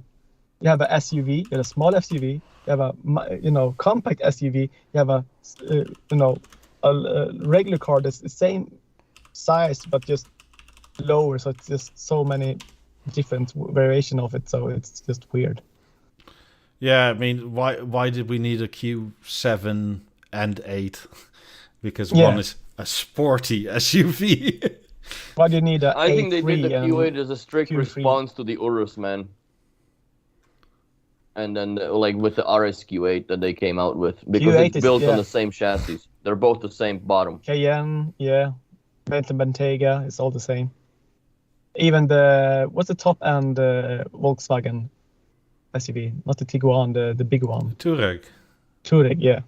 have a SUV, you have a small SUV, you have a compact SUV, you have a regular car that's the same size but just lower. So it's just so many different variation of it. So it's just weird. Yeah, I mean, why did we need a Q7 and 8? Because one is a sporty SUV. Why do you need a I think they did the A3 Q8 as a strict Q3? response to the Urus, man. And then, like, with the RS Q8 that they came out with. Because Q8 it's built is, on the same chassis. They're both the same bottom. Cayenne, yeah. Bentley Bentayga, it's all the same. Even what's the top end Volkswagen SUV? Not the Tiguan, the big one. Touareg. Touareg, yeah.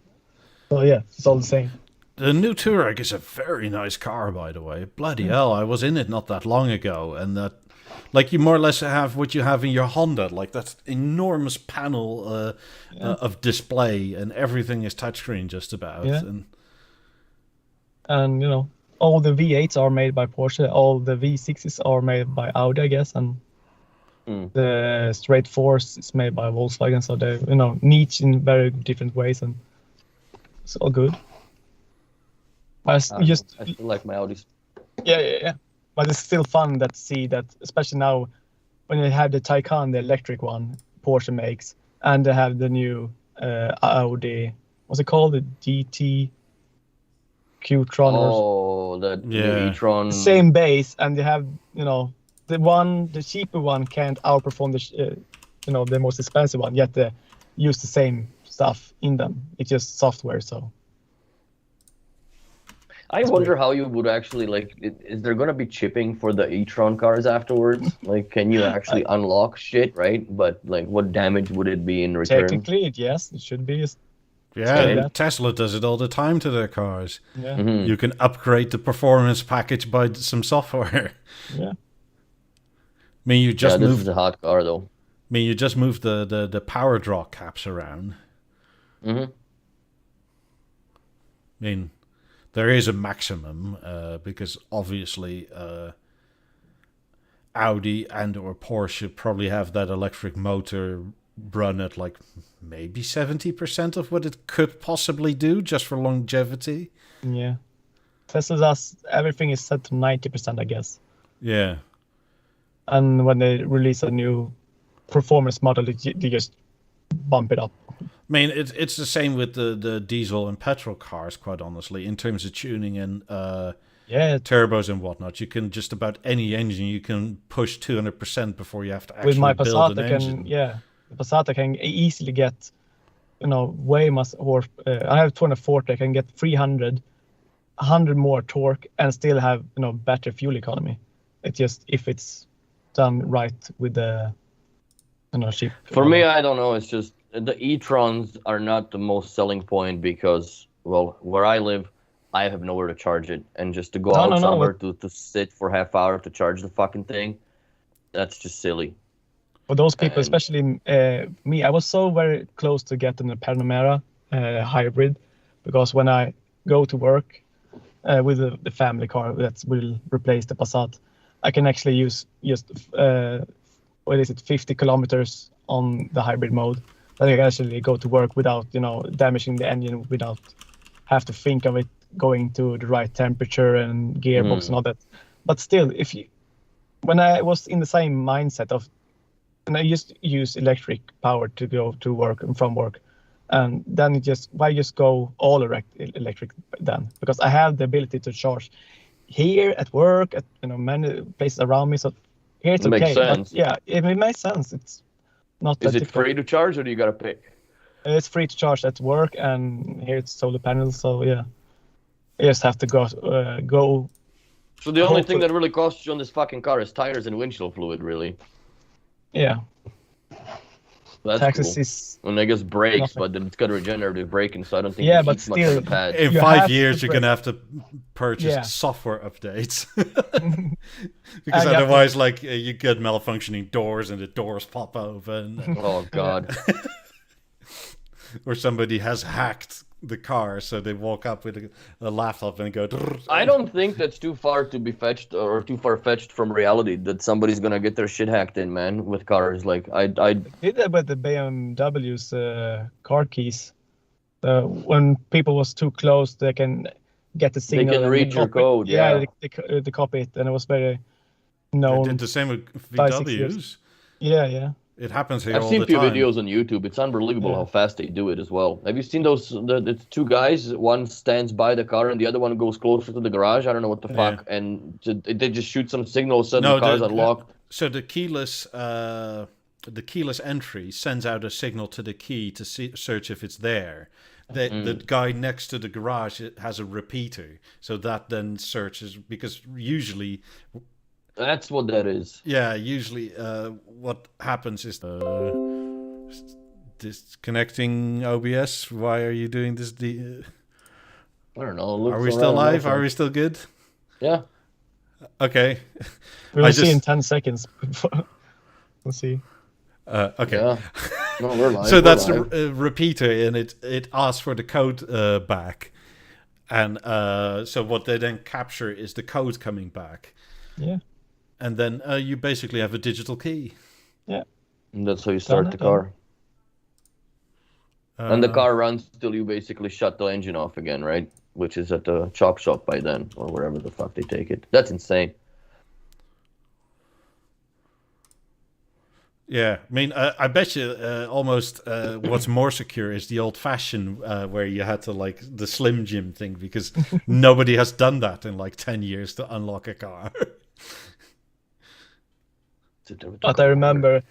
So yeah, it's all the same. The new Touareg is a very nice car, by the way. Bloody hell, I was in it not that long ago, and that, like, you more or less have what you have in your Honda, like that enormous panel of display, and everything is touchscreen just about. Yeah. And all the V8s are made by Porsche, all the V6s are made by Audi, I guess, and the straight fours is made by Volkswagen. So they, niche in very different ways, and it's all good. I still like my Audis. Yeah. But it's still fun to see that, especially now when you have the Taycan, the electric one Porsche makes, and they have the new Audi, what's it called, the GT Q-tron. The e-tron. Same base, and they have the cheaper one can't outperform the most expensive one, yet they use the same stuff in them. It's just software. So I wonder how you would actually, like, is there going to be chipping for the e-tron cars afterwards? Like, can you actually unlock shit, right? But, like, what damage would it be in return? Technically, yes, it should be. Yeah, Tesla does it all the time to their cars. Yeah. Mm-hmm. You can upgrade the performance package by some software. Yeah. I mean, you just this moved is a hot car, though. I mean, you just moved the power draw caps around. Mm-hmm. I mean, there is a maximum because obviously Audi and or Porsche probably have that electric motor run at like maybe 70% of what it could possibly do just for longevity. Yeah. Tesla does, everything is set to 90%, I guess. Yeah. And when they release a new performance model, they just bump it up. I mean, it's the same with the diesel and petrol cars, quite honestly, in terms of tuning and turbos and whatnot. You can just about any engine, you can push 200% before you have to actually with my build Passat, an engine. The Passat I can easily get, way much horse. I have 240, I can get 300, 100 more torque and still have, better fuel economy. It's just if it's done right with the, chip. For me, I don't know. It's just the e-trons are not the most selling point because, well, where I live, I have nowhere to charge it, and just to go somewhere to sit for half hour to charge the fucking thing, that's just silly. For those people, especially me, I was so very close to getting a Panamera hybrid, because when I go to work with the family car that will replace the Passat, I can actually use just 50 kilometers on the hybrid mode. That I can actually go to work without, damaging the engine, without have to think of it going to the right temperature and gearbox and all that. But still, when I was in the same mindset of, and I used to use electric power to go to work and from work, and then why just go all electric then? Because I have the ability to charge here at work, at many places around me. So here it's okay. Makes sense. But yeah, it makes sense. It's not. Is it free to charge, or do you gotta pay? It's free to charge at work, and here it's solar panels. So yeah, you just have to go. So the only thing that really costs you on this fucking car is tires and windshield fluid, really. Yeah. That's taxis cool. is And I guess brakes, nothing. but then it's got regenerative braking, so I don't think Yeah, it but heats much on still, the pads. In You 5 have years, to you're gonna break. have to purchase Yeah. software updates because I got otherwise, like you get malfunctioning doors and the doors pop open, Oh God. or somebody has hacked the car, so they walk up with a laptop and go. I don't think that's too far to be fetched or too far fetched from reality that somebody's gonna get their shit hacked in, man, with cars. Like I did that with the BMW's car keys. When people was too close, they can get the signal. can and read your copy- code, yeah. they copy it, and it was very They known. did the same with 5-6 years. VWs. Yeah. It happens here I've all seen the a few time. videos on YouTube. It's unbelievable Yeah. how fast they do it as well. Have you seen those? It's two guys. One stands by the car and the other one goes closer to the garage. I don't know what the fuck. And they just shoot some signal, suddenly the car's unlocked. So the keyless entry sends out a signal to the key to search if it's there. The guy next to the garage has a repeater, so that then searches, because usually. That's what that is. Yeah, usually what happens is disconnecting OBS. Why are you doing this? I don't know. Are we still live? Are we still good? Yeah. Okay. We'll see in 10 seconds. We'll see. Okay. Yeah. No, we're live. So we're that's live. a repeater, and it asks for the code back, and so what they then capture is the code coming back. Yeah. And then you basically have a digital key. Yeah. And that's how you start the car. And the car runs till you basically shut the engine off again, right? Which is at the chop shop by then, or wherever the fuck they take it. That's insane. Yeah, I mean, I bet you almost what's more secure is the old-fashioned where you had to, like, the Slim Jim thing, because nobody has done that in like 10 years to unlock a car. But I remember,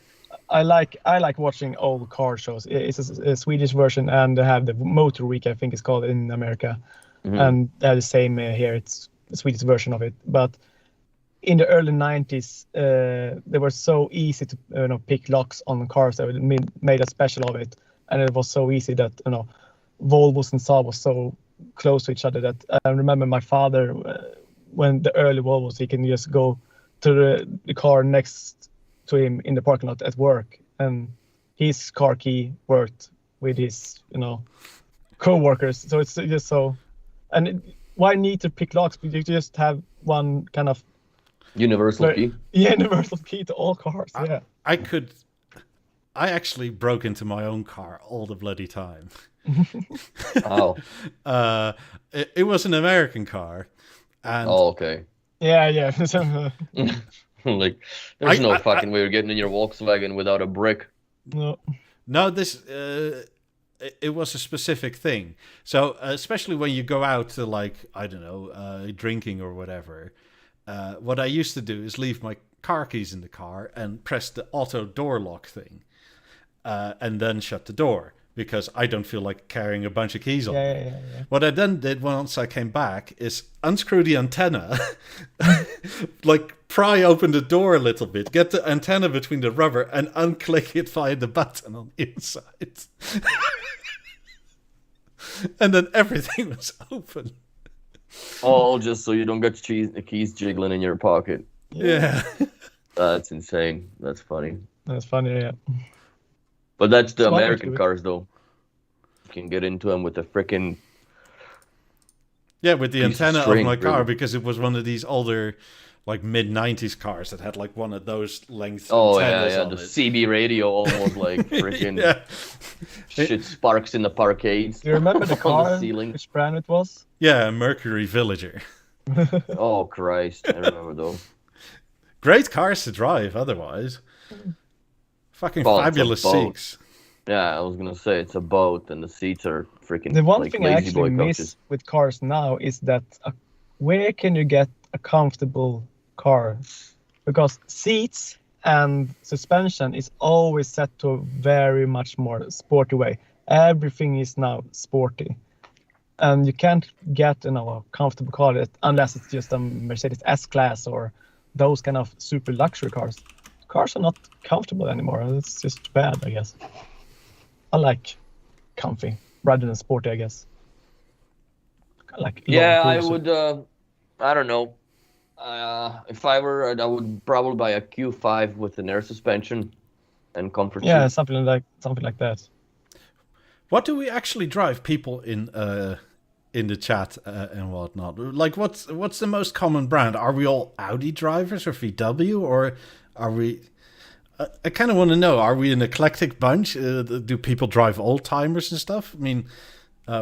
I like watching old car shows. It's a Swedish version, and they have the Motor Week, I think it's called, in America, and they have the same here. It's a Swedish version of it. But in the early 90s, they were so easy to pick locks on cars that made a special of it, and it was so easy that Volvos and Saab was so close to each other that I remember my father, when the early Volvos, he can just go to the car next to him in the parking lot at work, and his car key worked with his co-workers. So it's just so, and why need to pick locks? You just have one kind of universal key. Yeah, universal key to all cars. Yeah, I actually broke into my own car all the bloody time. Oh. It was an American car, and okay. Yeah. Like, there's no fucking way you're getting in your Volkswagen without a brick. No, this it was a specific thing. So especially when you go out to, like, I don't know, drinking or whatever, what I used to do is leave my car keys in the car and press the auto door lock thing, and then shut the door, because I don't feel like carrying a bunch of keys on me. Yeah. What I then did once I came back is unscrew the antenna, like pry open the door a little bit, get the antenna between the rubber, and unclick it via the button on the inside. And then everything was open. All just so you don't get the keys jiggling in your pocket. Yeah. That's insane. That's funny. That's funny, yeah. But that's the Smart American actually. cars, though. You can get into them with the frickin'... Yeah, with the Piece of antenna string, of my car, really. because it was one of these older, like, mid-90s cars that had, like, one of those length Oh, antennas yeah, on the it. CB radio almost like frickin' Yeah. shit sparks in the parkades. Do you remember the On car? the ceiling. Which brand it was? Yeah, Mercury Villager. Oh, Christ. I remember those. Great cars to drive, otherwise. Fucking Well, it's a fabulous boat. seats. Yeah, I was gonna say it's a boat and the seats are freaking The one like thing I lazy actually boy miss coaches. with cars now is that where can you get a comfortable car? Because seats and suspension is always set to a very much more sporty way. Everything is now sporty, and you can't get a comfortable car unless it's just a Mercedes S-Class or those kind of super luxury cars. cars are not comfortable anymore. It's just bad, I guess. I like comfy rather than sporty, I guess. I like Yeah, long I cruiser. would. I don't know. If I were, I would probably buy a Q5 with an air suspension and comfort Yeah, seat. something like that. What do we actually drive people in the chat and whatnot? Like, what's the most common brand? Are we all Audi drivers or VW, or are we? I kind of want to know. Are we an eclectic bunch? Do people drive old timers and stuff? I mean,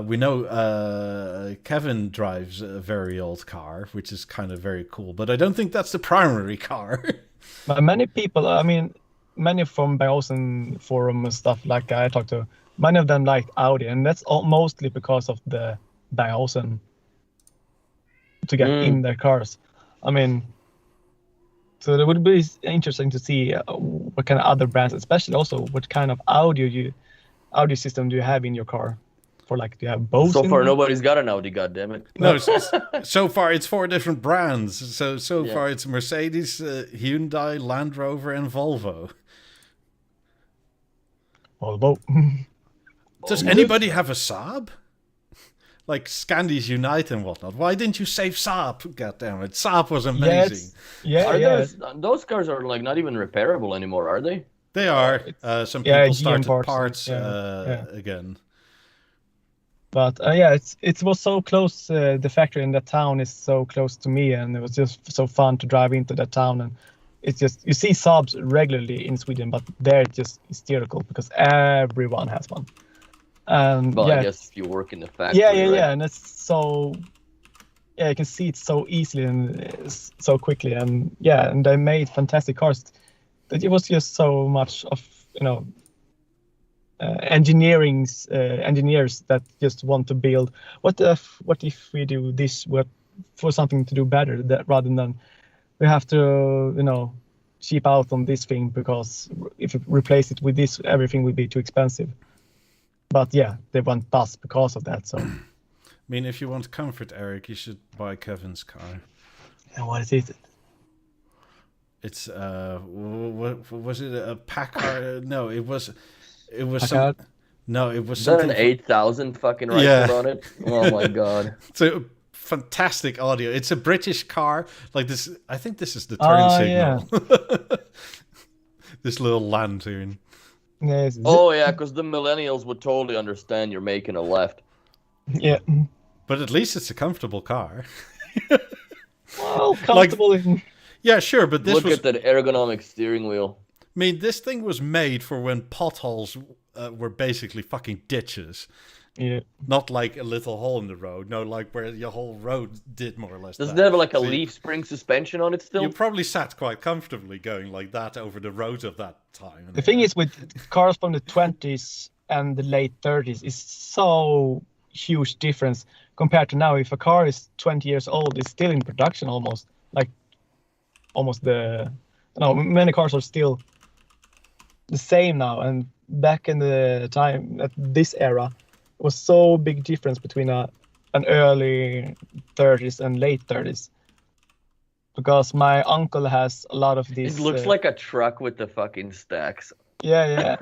we know Kevin drives a very old car, which is kind of very cool. But I don't think that's the primary car. But many people, I mean, many from Biosen forum and stuff like I talked to, many of them like Audi, and that's mostly because of the Biosen to get in their cars. I mean, so it would be interesting to see what kind of other brands, especially also what kind of audio system do you have in your car. For like, do you have Bose? So far, nobody's got an Audi. Goddammit. No, so far it's 4 different brands. So far it's Mercedes, Hyundai, Land Rover, and Volvo. Volvo. Does anybody have a Saab? Like Scandis Unite and whatnot. Why didn't you save Saab? God damn it. Saab was amazing. Those cars are like not even repairable anymore, are they? They are. Some people started GM parts again. But it was so close. The factory in that town is so close to me, and it was just so fun to drive into that town. And it's just, you see Saabs regularly in Sweden, but they're just hysterical because everyone has one. And I guess if you work in the factory. Yeah, and it's so. Yeah, you can see it so easily and so quickly, and they made fantastic cars. It was just so much of engineers that just want to build. What if we do this for something to do better, that rather than we have to cheap out on this thing because if you replace it with this, everything will be too expensive. But they went bust because of that. So, I mean, if you want comfort, Eric, you should buy Kevin's car. And what is it? It's what was it? A Packard? No, it was Packard? It was Is that something. an 8,000 fucking rifle on it? Oh my god! It's a fantastic audio. It's a British car. Like this, I think this is the turn signal. Yeah. This little lantern. Yes. Because the millennials would totally understand you're making a left. Yeah. But at least it's a comfortable car. Well, comfortable. Yeah, sure, but this Look at that ergonomic steering wheel. I mean, this thing was made for when potholes were basically fucking ditches. Yeah. Not like a little hole in the road. No, like where your whole road did more or less. Does it have like a leaf spring suspension on it still? You probably sat quite comfortably going like that over the roads of that time. The thing is with cars from the 20s and the late 30s is so huge difference compared to now. If a car is 20 years old, it's still in production almost. Many cars are still the same now. And back in the time, at this era, it was so big difference between an early 30s and late 30s. Because my uncle has a lot of these. It looks like a truck with the fucking stacks. Yeah.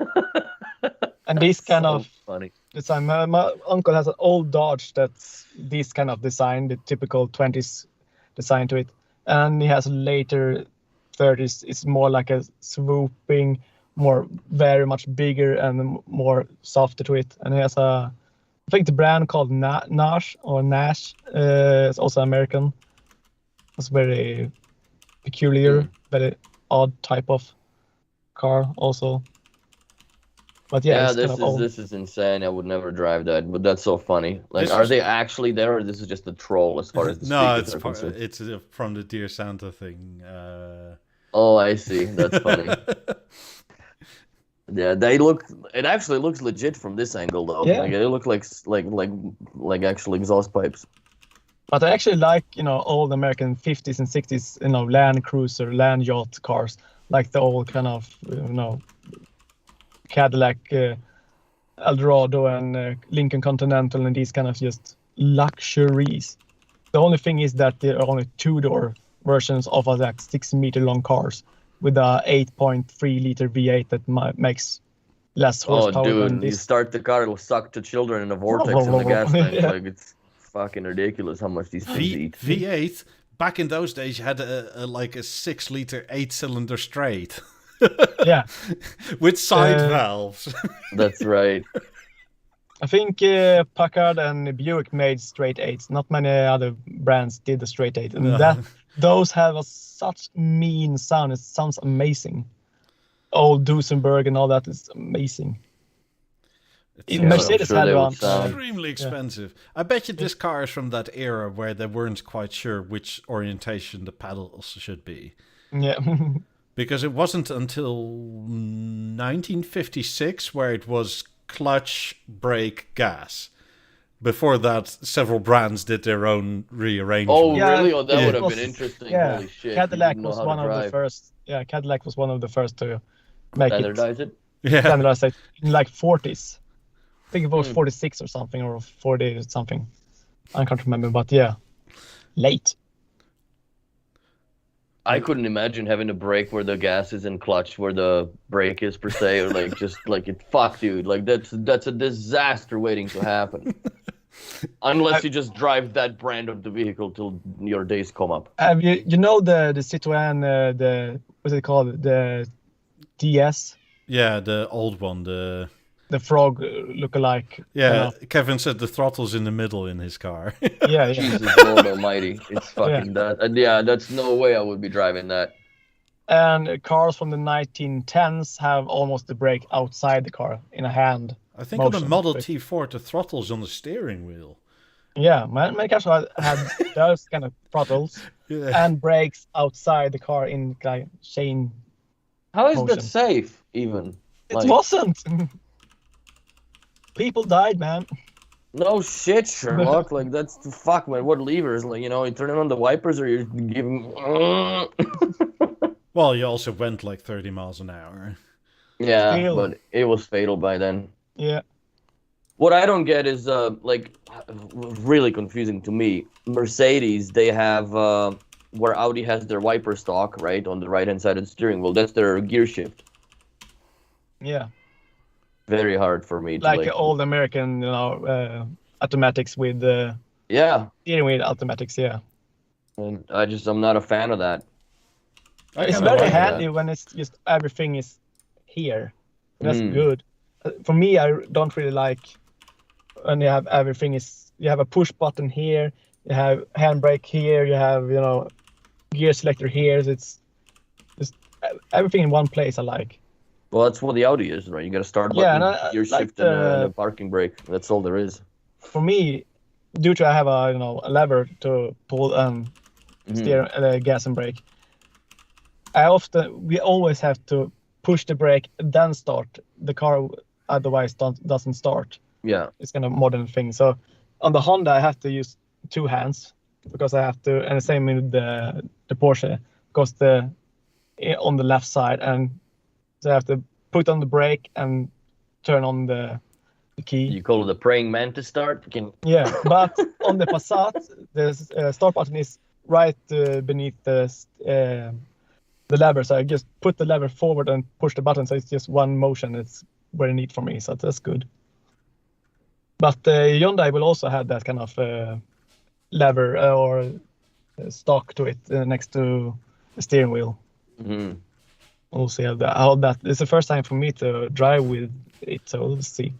And this kind of funny design. My uncle has an old Dodge that's this kind of design, the typical 20s design to it. And he has a later 30s. It's more like a swooping, very much bigger and more softer to it. And he has I think the brand called Nash. It's also American. It's very peculiar, very odd type of car also. But this is insane. I would never drive that, but that's so funny. Like, are they actually there, or this is just a troll as far as the speakers are concerned? It's from the Dear Santa thing. Oh, I see. That's funny. Yeah, it actually looks legit from this angle, though. Yeah. Like, they look like actual exhaust pipes. But I actually like old American 50s and 60s Land Cruiser, Land Yacht cars, like the old kind of Cadillac Eldorado and Lincoln Continental and these kind of just luxuries. The only thing is that there are only two-door versions of like 6 meter long cars. with a 8.3 liter V8 that makes less horsepower dude, than you this. start the car, it'll suck the children in a vortex in the gas tank. Yeah. Like, it's fucking ridiculous how much these things eat. V8. Back in those days, you had a 6-liter 8-cylinder straight. Yeah. With side valves. That's right. I think Packard and Buick made straight 8s. Not many other brands did the straight 8. And those have such mean sound. It sounds amazing. Old Duesenberg and all that is amazing. Mercedes had one. Extremely expensive. I bet you this car is from that era where they weren't quite sure which orientation the paddles should be. Yeah. Because it wasn't until 1956 where it was clutch, brake, gas. Before that, several brands did their own rearrangement. Oh, really? Oh, that would have been interesting. Yeah. Holy shit. Cadillac was one of the first. Yeah, Cadillac was one of the first to make standardize it. Yeah. Standardize it in like 40s. I think it was 46 or something, or 40 something. I can't remember, but yeah, late. I couldn't imagine having a brake where the gas is in clutch, where the brake is per se, or like just like it. Fuck, dude, like that's a disaster waiting to happen. Unless you just drive that brand of the vehicle till your days come up. You know the Citroën, the what's it called, the DS? Yeah, the old one, the frog lookalike. Yeah, Kevin said the throttle's in the middle in his car. Yeah. Jesus Lord Almighty, it's fucking that. That's no way I would be driving that. And cars from the 1910s have almost the brake outside the car in a hand. I think on the Model T4, the throttle's on the steering wheel. Yeah, many cars had those kind of throttles and brakes outside the car in like chain. How is motion. that safe, even? It wasn't. People died, man. No shit, Sherlock. Like, that's the fuck, man. What levers? Like, you turning on the wipers or you're giving... Well, you also went like 30 miles an hour. Yeah, but it was fatal by then. Yeah. What I don't get is, really confusing to me. Mercedes, they have, where Audi has their wiper stalk, right, on the right-hand side of the steering wheel. That's their gear shift. Yeah. Very hard for me to like old American, automatics with steering wheel automatics, yeah. And I'm not a fan of that. It's very handy when it's just everything is here. That's good. For me, I don't really like when you have everything you have a push button here, you have handbrake here, you have gear selector here. It's just everything in one place. I like. Well, that's what the Audi is, right? You got to start button, gear shift, and a parking brake. That's all there is. For me, due to I have a lever to pull steer gas and brake, we always have to push the brake then start the car. Otherwise, doesn't start. Yeah, it's kind of modern thing. So on the Honda, I have to use two hands because I have to, and the same with the Porsche, because on the left side and. So I have to put on the brake and turn on the key. You call it the praying mantis start? Yeah, but on the Passat, the start button is right beneath the lever. So I just put the lever forward and push the button. So it's just one motion. It's very neat for me. So that's good. But Hyundai will also have that kind of lever or stock to it next to the steering wheel. Mm-hmm. We'll see how that. It's the first time for me to drive with it, so we'll see.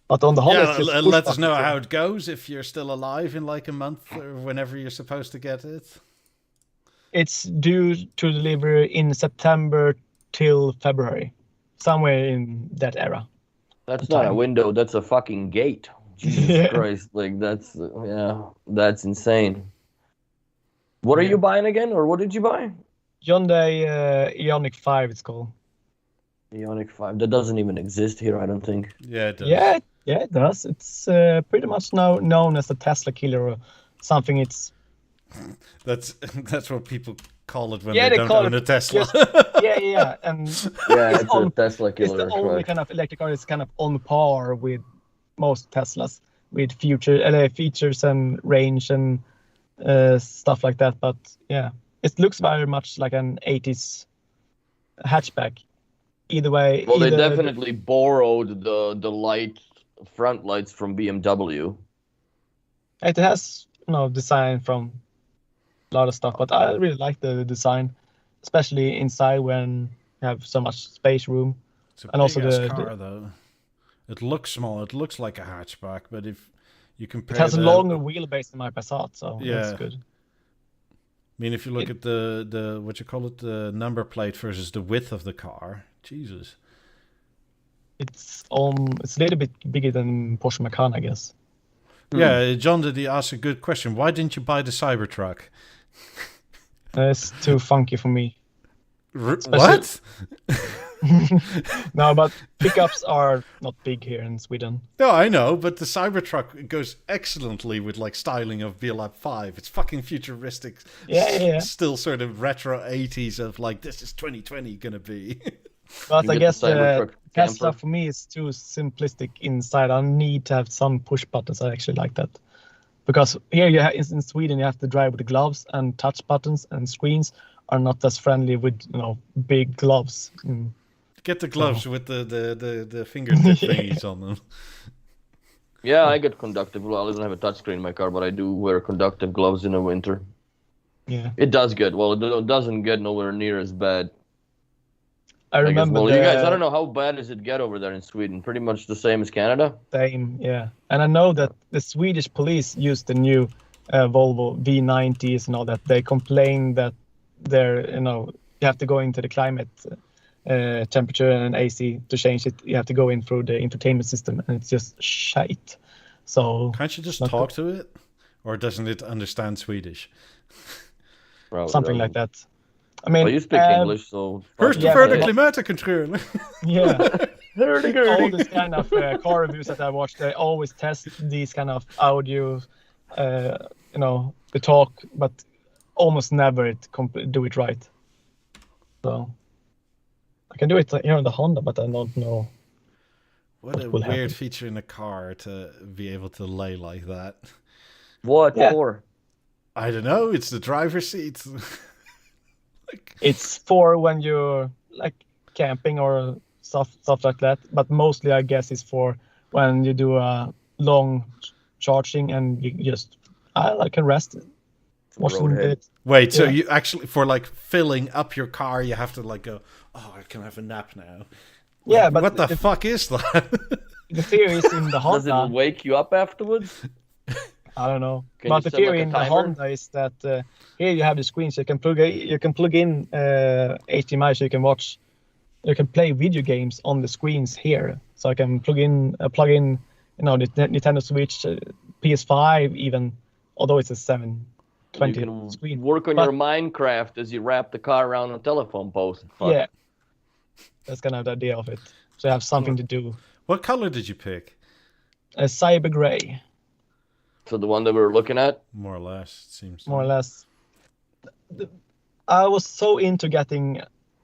But on the Honda, let us know how it goes if you're still alive in like a month or whenever you're supposed to get it. It's due to deliver in September till February, somewhere in that era. That's not a window. That's a fucking gate. Jesus Christ! Like that's insane. What are you buying again, or what did you buy? Hyundai Ioniq 5, it's called. Ioniq 5. That doesn't even exist here, I don't think. Yeah, it does. Yeah, it does. It's pretty much now known as the Tesla killer or something. It's that's what people call it when they don't own a Tesla. Yeah, and it's a Tesla killer. It's the only kind of electric car that's kind of on par with most Teslas, with features and range and stuff like that. But yeah. it looks very much like an 80s hatchback. Either way, Well, they either definitely borrowed the front lights from BMW. it has design from a lot of stuff, but I really like the design, especially inside when you have so much space room. It's a And also big-ass the- car, though. It looks small. It looks like a hatchback, but if you compare It has a the- longer wheelbase than my Passat, so Yeah. that's good. I mean, if you look at the what you call it, the number plate versus the width of the car, Jesus. It's a little bit bigger than Porsche Macan, I guess. Yeah, John did ask a good question. Why didn't you buy the Cybertruck? It's too funky for me. What? No, but pickups are not big here in Sweden. No, I know, but the Cybertruck goes excellently with like styling of BeoTalk 5. It's fucking futuristic. Yeah. Still sort of retro 80s of like, this is 2020 gonna be. But You I get guess the Cybertruck Tesla camper. for me is too simplistic inside. I need to have some push buttons. I actually like that. Because here in Sweden, you have to drive with gloves, and touch buttons and screens are not as friendly with big gloves. Get the gloves with the fingertip thingies on them. Yeah, I get conductive. Well, I don't have a touchscreen in my car, but I do wear conductive gloves in the winter. Yeah, It does get, well, it doesn't get nowhere near as bad. I I guess. remember Well, the you guys, I don't know, how bad does it get over there in Sweden? Pretty much the same as Canada? same. Yeah, and I know that the Swedish police use the new Volvo V90s and all that. They complain that they're you have to go into the climate temperature and AC to change it. You have to go in through the infotainment system, and it's just shite. So Can't you just not talk to it? Or doesn't it understand Swedish? Probably something like doesn't. that. I mean, Well, you speak English, so... First Yeah, of all, but- the klimaatcontrole. Yeah. Hurdy-gurdy. All this kind of car reviews that I watch, they always test these kind of audio, the talk, but almost never do it right. So I can do it here on the Honda, but I don't know. What a will weird happen? feature in a car to be able to lay like that. What Yeah. for? I don't know. It's the driver's seat. It's for when you're like camping or stuff like that, but mostly I guess it's for when you do a long charging and you just I can rest watching Roadhead. it. Wait, so Yeah. you actually, for like filling up your car, you have to like go, oh, I can have a nap now. Yeah, but What the fuck is that? the theory is in the Does it Honda. wake you up afterwards? I don't know. Can But you the set, theory like, a in the timer? Honda is that here you have the screen, so you can plug in HDMI, so you can play video games on the screens here. So I can plug in the Nintendo Switch, PS5 even, although it's a 720 You can screen. work on But- your Minecraft as you wrap the car around a telephone post. Fuck. Yeah, that's kind of the idea of it. So you have something to do. What color did you pick? A cyber gray, So the one that we were looking at? More or less, it seems. more or less. I was so into getting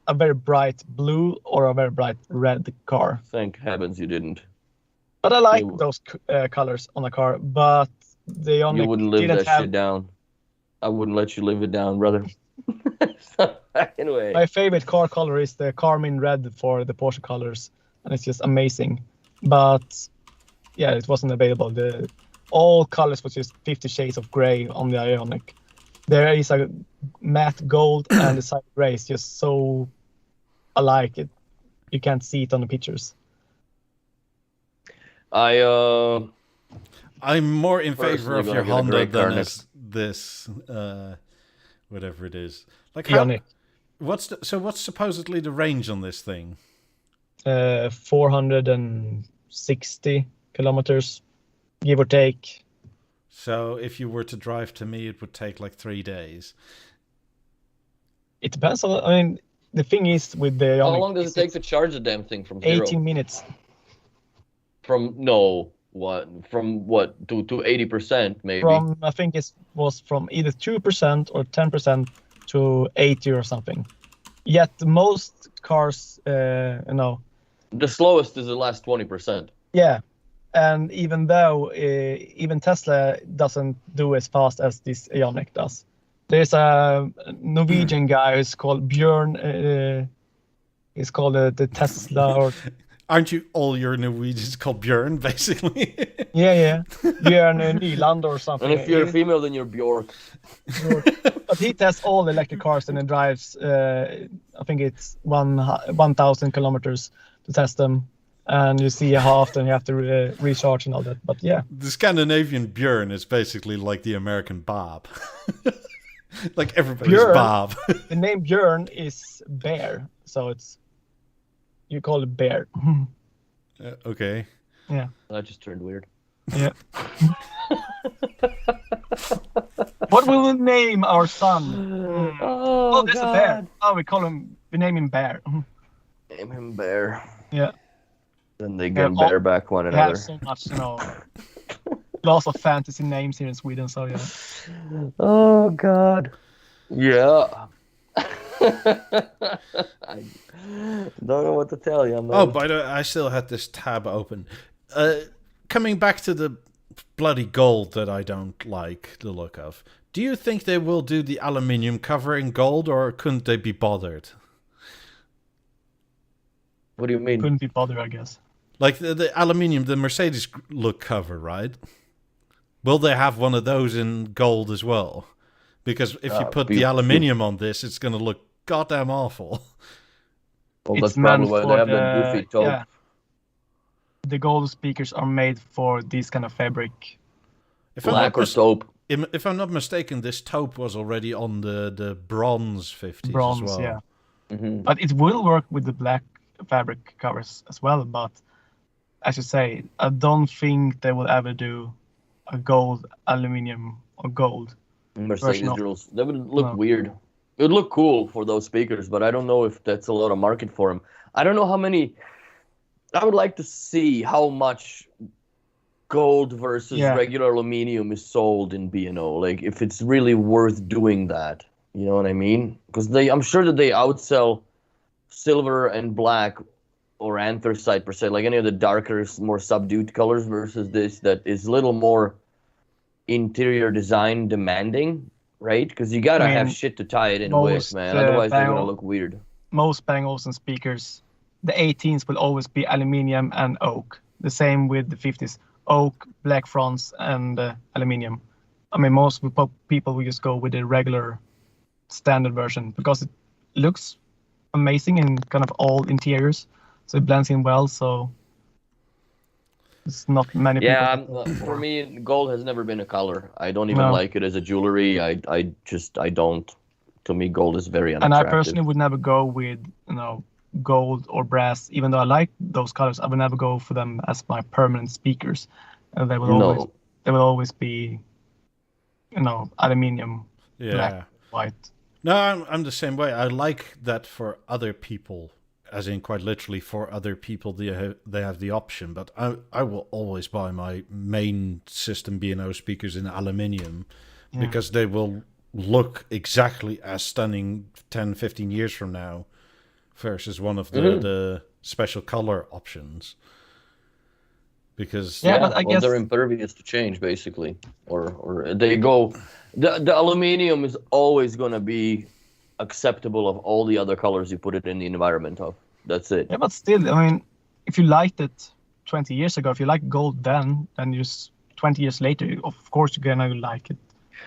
a very bright blue or a very bright red car. Thank heavens you didn't. But I like You- those colors on a car, but they only You wouldn't live didn't that have. shit down. I wouldn't let you live it down, brother. So, anyway. My favorite car color is the Carmine red for the Porsche colors, and it's just amazing. But yeah, it wasn't available. All colors was just 50 shades of gray on the Ioniq. There is a matte gold and the cyber gray is just so alike. You can't see it on the pictures. I'm more in favor Personally of gonna your get a Honda gray car than next. this, whatever it is. Like, how, Ioniq, what's supposedly the range on this thing? 460 kilometers, give or take. So if you were to drive to me, it would take like 3 days. It depends on. I mean, the thing is with the how Ioniq, long does it take to charge the damn thing from 0? 18 minutes. From what to 80% maybe. From I think it was from either 2% or 10% to 80 or something. Yet most cars, The slowest is the last 20%. yeah, and even though even Tesla doesn't do as fast as this Ioniq does, There's a Norwegian guy who's called Björn. He's called the Tesla or Aren't you all your Norwegians called Björn, basically? yeah, Björn Nyland or something. And if you're female, then you're Bjork. But he tests all electric cars and then drives. I think it's 1,000 kilometers to test them, and you see how often you have to recharge and all that. But yeah, The Scandinavian Björn is basically like the American Bob. Like everybody's Björn. Bob. The name Björn is bear, so you call it bear. Okay. Yeah. That just turned weird. Yeah. What will we name our son? Oh, there's a bear. Oh, we name him Bear. Name him Bear. Yeah. Then they get bareback one We another. have so much, lots of fantasy names here in Sweden, so yeah. Oh God. Yeah. I don't know what to tell you. Oh, by the way, I still had this tab open. Coming back to the bloody gold that I don't like the look of. Do you think they will do the aluminium cover in gold, or couldn't they be bothered? What do you mean? Couldn't be bothered, I guess. Like the aluminium, the Mercedes look cover, right? Will they have one of those in gold as well? Because if you put the aluminium on this, it's going to look goddamn awful. Well, It's that's probably meant why for they have the goofy taupe. yeah. The gold speakers are made for this kind of fabric. Black or taupe. If I'm not mistaken, this taupe was already on the bronze 50s Bronze, as well. yeah. Mm-hmm. But it will work with the black fabric covers as well. But as you say, I don't think they will ever do a gold, aluminium, or gold. Mercedes version of- drills. That would look No. weird. It would look cool for those speakers, but I don't know if that's a lot of market for them. I don't know how many. I would like to see how much gold versus regular aluminium is sold in B&O. Like if it's really worth doing that. You know what I mean? Because I'm sure that they outsell silver and black or anthracite per se, like any of the darker, more subdued colors versus this that is a little more interior design demanding, right? Because you gotta have shit to tie it in with, most, man. Otherwise, they're gonna Bang- look weird. Most Bang Olufsen speakers, the 18s will always be aluminium and oak. The same with the 50s, oak, black fronts, and aluminium. I mean, most people will just go with the regular standard version because it looks amazing in kind of all interiors, so it blends in well. So it's not many people. For me, gold has never been a color. I don't even like it as a jewelry. I don't. To me, gold is very unattractive. And I personally would never go with gold or brass, even though I like those colors. I would never go for them as my permanent speakers. They will always be, aluminium, black, white. No, I'm the same way. I like that for other people, as in quite literally for other people, they have the option. But I will always buy my main system B&O speakers in aluminium because they will look exactly as stunning 10, 15 years from now versus one of the special color options. Because but I guess they're impervious to change, basically, or they go. The aluminium is always going to be acceptable of all the other colors you put it in the environment of. That's it. Yeah, but still, I mean, if you liked it 20 years ago, if you liked gold then 20 years later, of course you're gonna like it.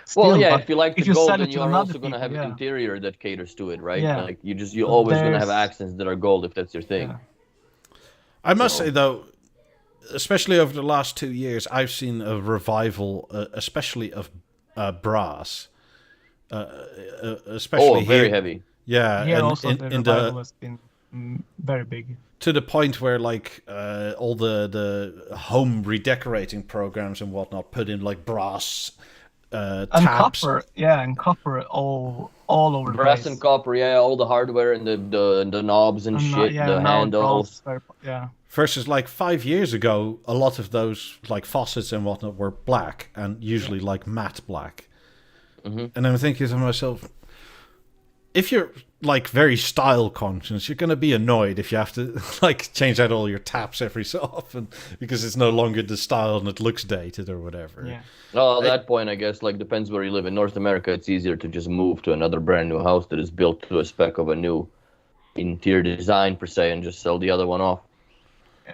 Still, if you like the gold, then you're another also going to have an interior that caters to it, right? Yeah. Like you're always going to have accents that are gold if that's your thing. Yeah. I must say though, especially over the last 2 years, I've seen a revival, especially of brass. Especially very here. heavy. Yeah, Here and also the revival has been very big. To the point where like all the home redecorating programs and whatnot put in like brass And tabs. copper all over the Brass place. and copper, all the hardware and the knobs and shit, the now handles. bronze, Versus like 5 years ago, a lot of those like faucets and whatnot were black and usually like matte black. Mm-hmm. And I'm thinking to myself, if you're like very style conscious, you're going to be annoyed if you have to like change out all your taps every so often because it's no longer the style and it looks dated or whatever. Yeah. Well, at that point, I guess, like, depends where you live. In North America, it's easier to just move to another brand new house that is built to a spec of a new interior design, per se, and just sell the other one off.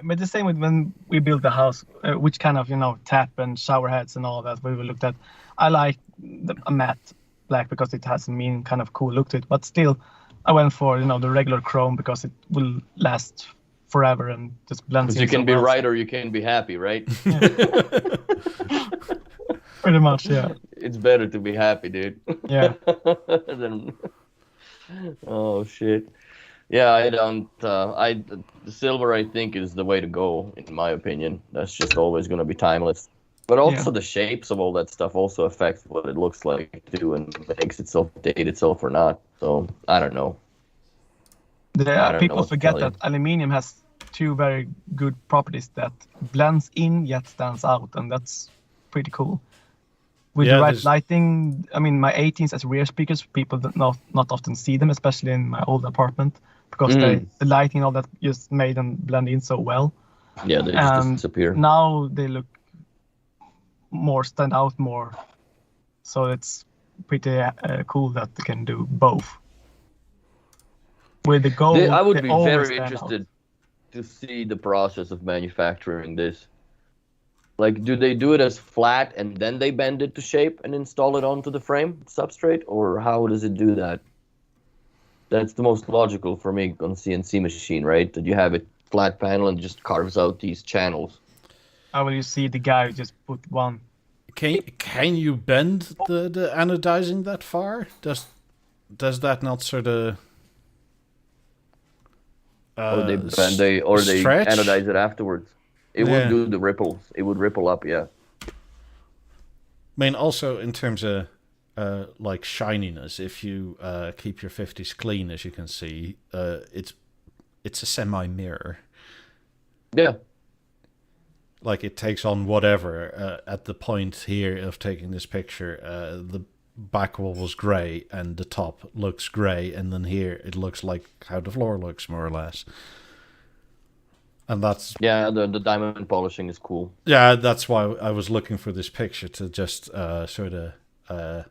But the same with when we built the house, which kind of, tap and shower heads and all that we looked at. I like a matte black because it has a mean kind of cool look to it. But still, I went for, the regular chrome because it will last forever and just blends in. Because you can so be well. right or you can be happy, right? Pretty much, yeah. It's better to be happy, dude. Yeah. Oh, shit. Yeah, I don't. The silver, I think, is the way to go, in my opinion. That's just always going to be timeless. But also the shapes of all that stuff also affects what it looks like too, and makes itself date itself or not. So I don't know. People forget that aluminium has two very good properties that blends in yet stands out, and that's pretty cool. With the right lighting, I mean, my 18s as rear speakers, people not often see them, especially in my old apartment, because the lighting and all that just made them blend in so well. Yeah, they just disappear. Now they look stand out more. So it's pretty cool that they can do both. With the gold, I would be very interested to see the process of manufacturing this. Like, do they do it as flat and then they bend it to shape and install it onto the frame substrate? Or how does it do that? That's the most logical for me on CNC machine, right? That you have a flat panel and just carves out these channels. How will you see the guy who just put one? Can you bend the anodizing that far? Does that not sort of or they anodize it afterwards? It would do the ripples. It would ripple up, yeah. I mean, also in terms of like shininess, if you keep your 50s clean, as you can see, it's a semi-mirror. Yeah. Like it takes on whatever. At the point here of taking this picture, the back wall was grey and the top looks grey, and then here it looks like how the floor looks, more or less. And that's the diamond polishing is cool. Yeah, that's why I was looking for this picture to just sort of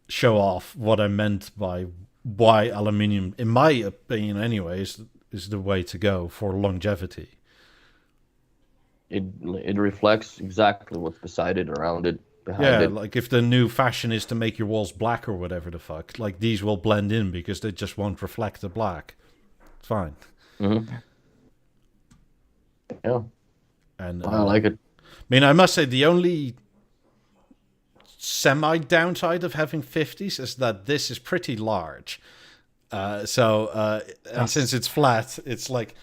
show off what I meant by why aluminium, in my opinion, anyways, is the way to go for longevity. It reflects exactly what's beside it, around it, behind it. Like if the new fashion is to make your walls black or whatever the fuck, like these will blend in because they just won't reflect the black. It's fine. Mm-hmm. Yeah. And I like it. I mean, I must say the only semi-downside of having 50s is that this is pretty large. And since it's flat, it's like,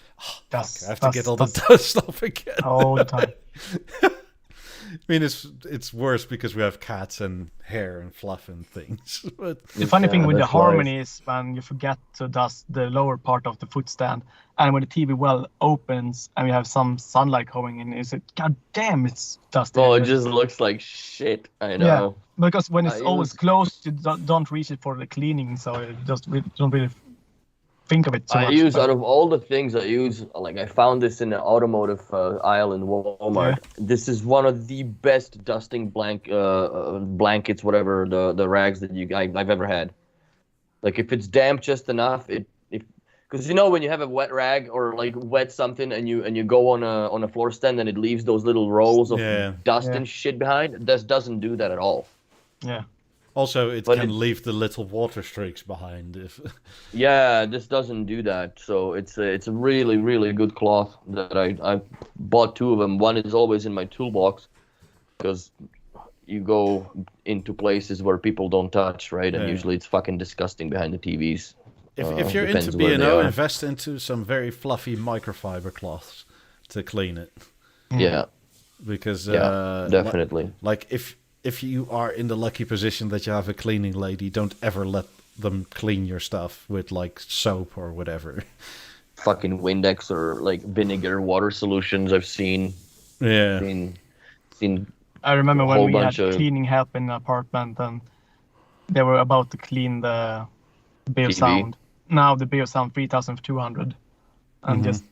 I have to get all the dust off again. All the time. I mean, it's worse because we have cats and hair and fluff and things. But the funny thing with the Harmony is when you forget to dust the lower part of the foot stand, and when the TV well opens and we have some sunlight going in, you say, God damn, it's dusty. Oh, it just looks like shit. I know. Yeah, because when it's always closed, you don't reach it for the cleaning, so you just don't really think of it so much. Out of all the things I use, like I found this in the automotive aisle in Walmart. Yeah. This is one of the best dusting blankets, whatever, the rags that I've ever had. Like if it's damp just enough, because when you have a wet rag or like wet something and you go on a floor stand and it leaves those little rolls of dust and shit behind, this doesn't do that at all. Yeah. Also, it can leave the little water streaks behind. Yeah, this doesn't do that. So it's a really, really good cloth that I bought 2 of them. One is always in my toolbox because you go into places where people don't touch, right? And usually it's fucking disgusting behind the TVs. If you're into B&O, invest into some very fluffy microfiber cloths to clean it. Yeah. Because definitely. Like if you are in the lucky position that you have a cleaning lady, don't ever let them clean your stuff with like soap or whatever. Fucking Windex or like vinegar water solutions I've seen. Yeah. Seen I remember when we had cleaning help in the apartment and they were about to clean the BeoSound. Now the BeoSound 3200, and just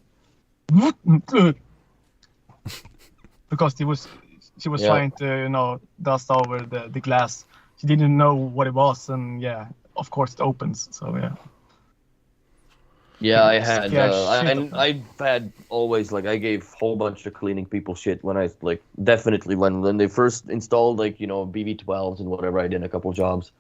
because she was trying to dust over the glass. She didn't know what it was, and of course it opens. So Yeah, I had, I've had always, like, I gave a whole bunch of cleaning people shit when I, like, definitely when they first installed, like, BV12s and whatever. I did a couple jobs,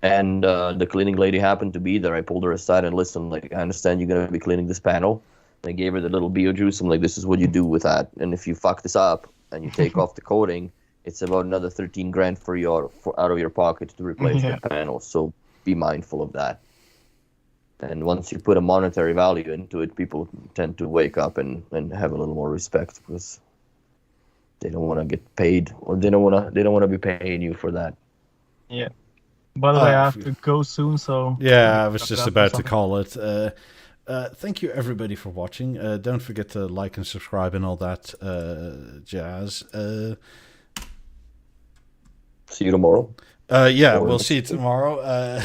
and the cleaning lady happened to be there. I pulled her aside and listened, like, I understand you're going to be cleaning this panel. And I gave her the little bio juice. I'm like, this is what you do with that. And if you fuck this up and you take off the coating, it's about another 13 grand out of your pocket to replace the panel. So be mindful of that. And once you put a monetary value into it, people tend to wake up and have a little more respect, because they don't want to get paid, or they don't want to be paying you for that. Yeah. By the way, I have to go soon, so yeah, I was just about to call it. Thank you everybody for watching. Don't forget to like and subscribe and all that jazz. See you tomorrow. We'll see you tomorrow.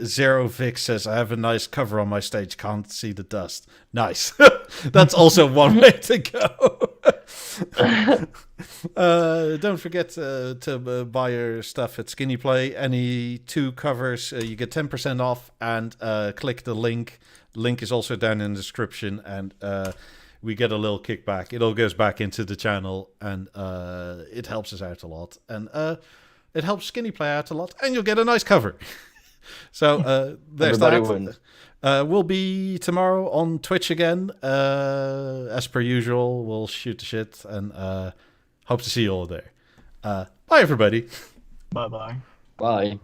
Zero Vic says, I have a nice cover on my stage, can't see the dust. Nice. That's also one way to go. Don't forget to buy your stuff at Skiniplay. Any 2 covers, you get 10% off, and click the link. Link is also down in the description, and we get a little kickback. It all goes back into the channel, and it helps us out a lot. And it helps Skiniplay out a lot, and you'll get a nice cover. So there's Everybody that. We'll be tomorrow on Twitch again. As per usual, we'll shoot the shit, and hope to see you all there. Bye, everybody. Bye-bye. Bye.